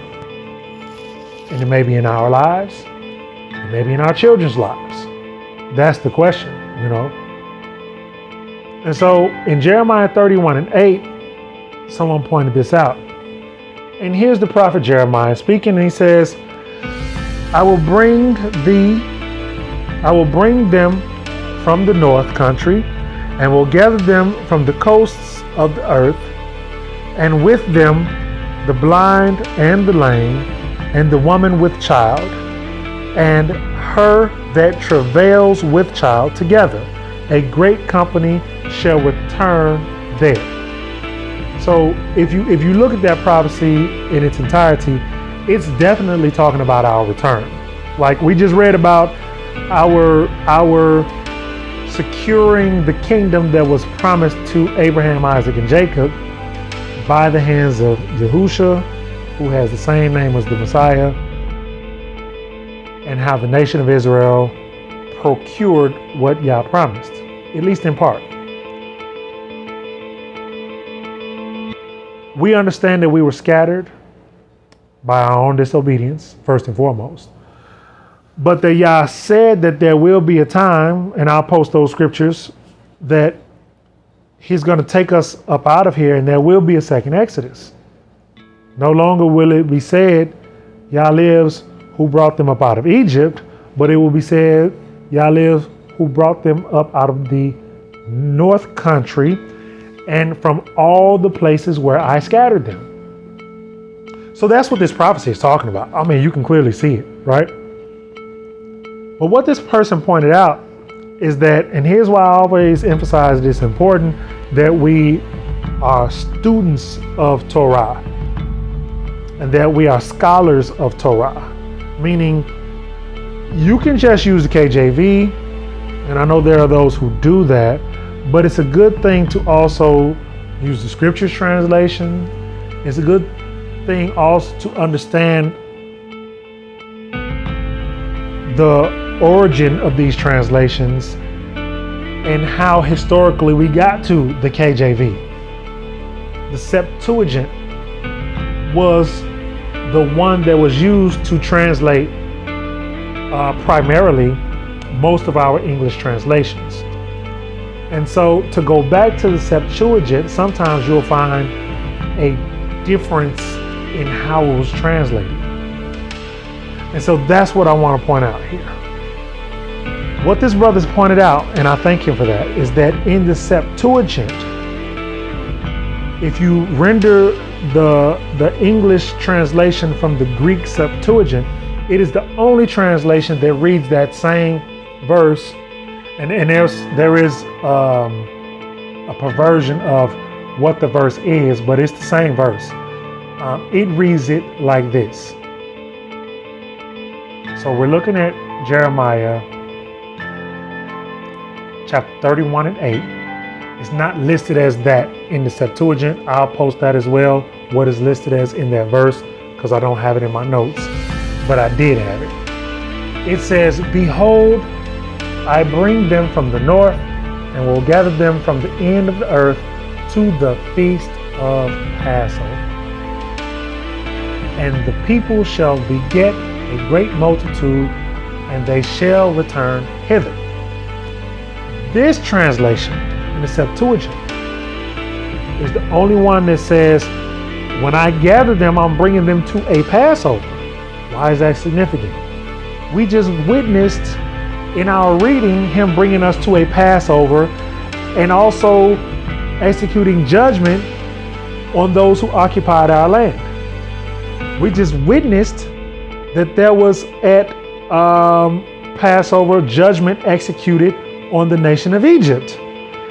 and it may be in our lives, it may be in our children's lives. That's the question, you know. And so in Jeremiah 31:8, someone pointed this out. And here's the prophet Jeremiah speaking, and he says, I will bring them from the north country, and will gather them from the coasts of the earth, and with them the blind and the lame, and the woman with child, and her that travails with child together. A great company shall return there. So if you look at that prophecy in its entirety, it's definitely talking about our return. Like we just read about our securing the kingdom that was promised to Abraham, Isaac, and Jacob by the hands of Yahusha, who has the same name as the Messiah, and how the nation of Israel procured what Yah promised, at least in part. We understand that we were scattered by our own disobedience, first and foremost. But that Yah said that there will be a time, and I'll post those scriptures, that he's going to take us up out of here, and there will be a second Exodus. No longer will it be said, Yah lives who brought them up out of Egypt, but it will be said, Yah lives who brought them up out of the north country and from all the places where I scattered them. So that's what this prophecy is talking about. I mean, you can clearly see it, right? But what this person pointed out is that, and here's why I always emphasize this important, that we are students of Torah and that we are scholars of Torah, meaning you can just use the KJV, and I know there are those who do that, but it's a good thing to also use the scriptures translation. It's a good thing also to understand the origin of these translations and how historically we got to the KJV. The Septuagint was the one that was used to translate primarily most of our English translations. And so to go back to the Septuagint, sometimes you'll find a difference in how it was translated. And so that's what I want to point out here. What this brother's pointed out, and I thank him for that, is that in the Septuagint, if you render the English translation from the Greek Septuagint, it is the only translation that reads that same verse, and there is a perversion of what the verse is, but it's the same verse. It reads it like this. So we're looking at Jeremiah chapter 31 and 8. It's not listed as that in the Septuagint. I'll post that as well, what is listed as in that verse, because I don't have it in my notes, but I did have it. It says, "Behold, I bring them from the north, and will gather them from the end of the earth to the feast of Passover. And the people shall beget a great multitude, and they shall return hither." This translation in the Septuagint is the only one that says, when I gather them, I'm bringing them to a Passover. Why is that significant? We just witnessed in our reading him bringing us to a Passover and also executing judgment on those who occupied our land. We just witnessed that there was at Passover judgment executed on the nation of Egypt.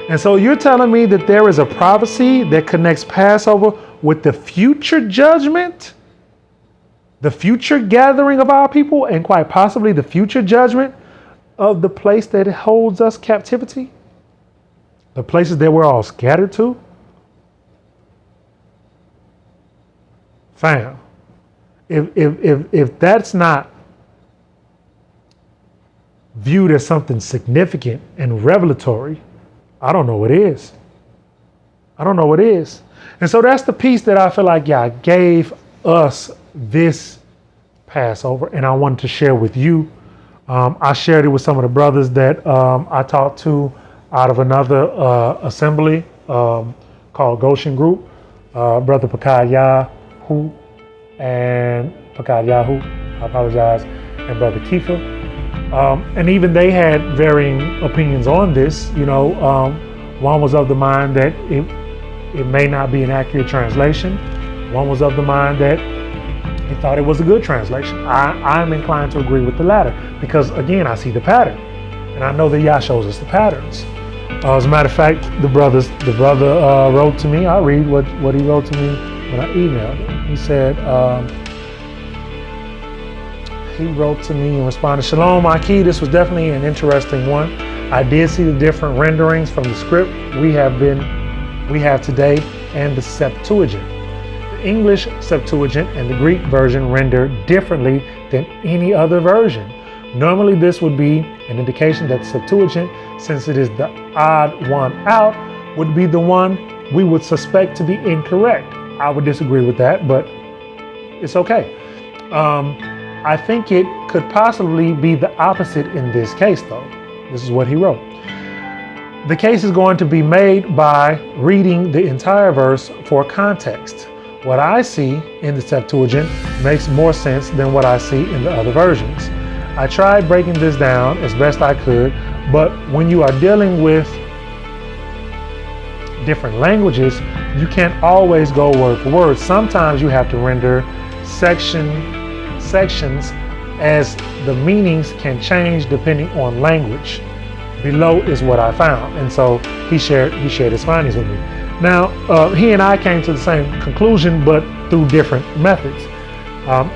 And so you're telling me that there is a prophecy that connects Passover with the future judgment, the future gathering of our people, and quite possibly the future judgment of the place that holds us captivity, the places that we're all scattered to? Fam, if that's not viewed as something significant and revelatory, I don't know what is. I don't know what is. And so that's the piece that I feel like Yah gave us this Passover, and I wanted to share with you. I shared it with some of the brothers that I talked to out of another assembly called Goshen Group, Brother Pakad Yahu and Pakad Yahu, I apologize, and Brother Kifa. And even they had varying opinions on this. You know, one was of the mind that it may not be an accurate translation. One was of the mind that he thought it was a good translation. I'm inclined to agree with the latter because, again, I see the pattern, and I know that Yah shows us the patterns. As a matter of fact, the brother wrote to me. I'll read what he wrote to me when I emailed him. He said, he wrote to me and responded, "Shalom, Aki, this was definitely an interesting one. I did see the different renderings from the script we have today and the Septuagint. The English Septuagint and the Greek version render differently than any other version. Normally this would be an indication that the Septuagint, since it is the odd one out, would be the one we would suspect to be incorrect." I would disagree with that, but it's okay. I think it could possibly be the opposite in this case, though. This is what he wrote. "The case is going to be made by reading the entire verse for context. What I see in the Septuagint makes more sense than what I see in the other versions. I tried breaking this down as best I could, but when you are dealing with different languages, you can't always go word for word. Sometimes you have to render sections as the meanings can change depending on language. below is what I found. And so he shared his findings with me. Now, he and I came to the same conclusion, but through different methods.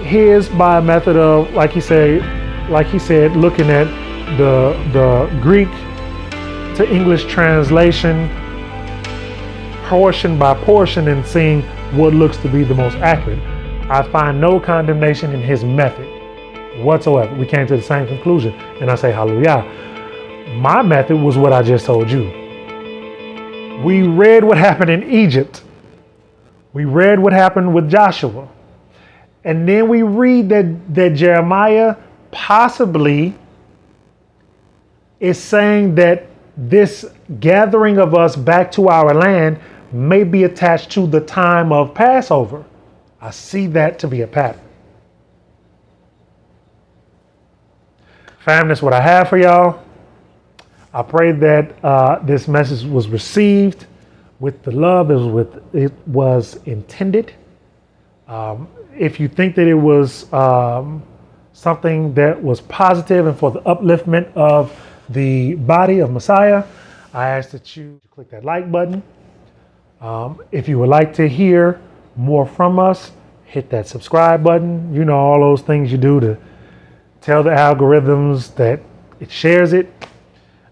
His by a method of, like he said, looking at the Greek to English translation portion by portion and seeing what looks to be the most accurate. I find no condemnation in his method whatsoever. We came to the same conclusion, and I say hallelujah. My method was what I just told you. We read what happened in Egypt. We read what happened with Joshua. And then we read that Jeremiah possibly is saying that this gathering of us back to our land may be attached to the time of Passover. I see that to be a pattern. Fam, that's what I have for y'all. I pray that this message was received with the love it was intended. If you think that it was something that was positive and for the upliftment of the body of Messiah, I ask that you click that like button. If you would like to hear more from us, hit that subscribe button. You know, all those things you do to tell the algorithms that it shares it.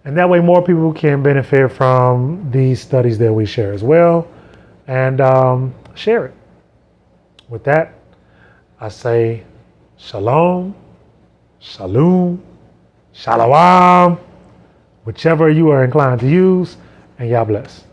And that way more people can benefit from these studies that we share as well. And share it. With that, I say shalom, shalom, shalom, whichever you are inclined to use, and y'all bless.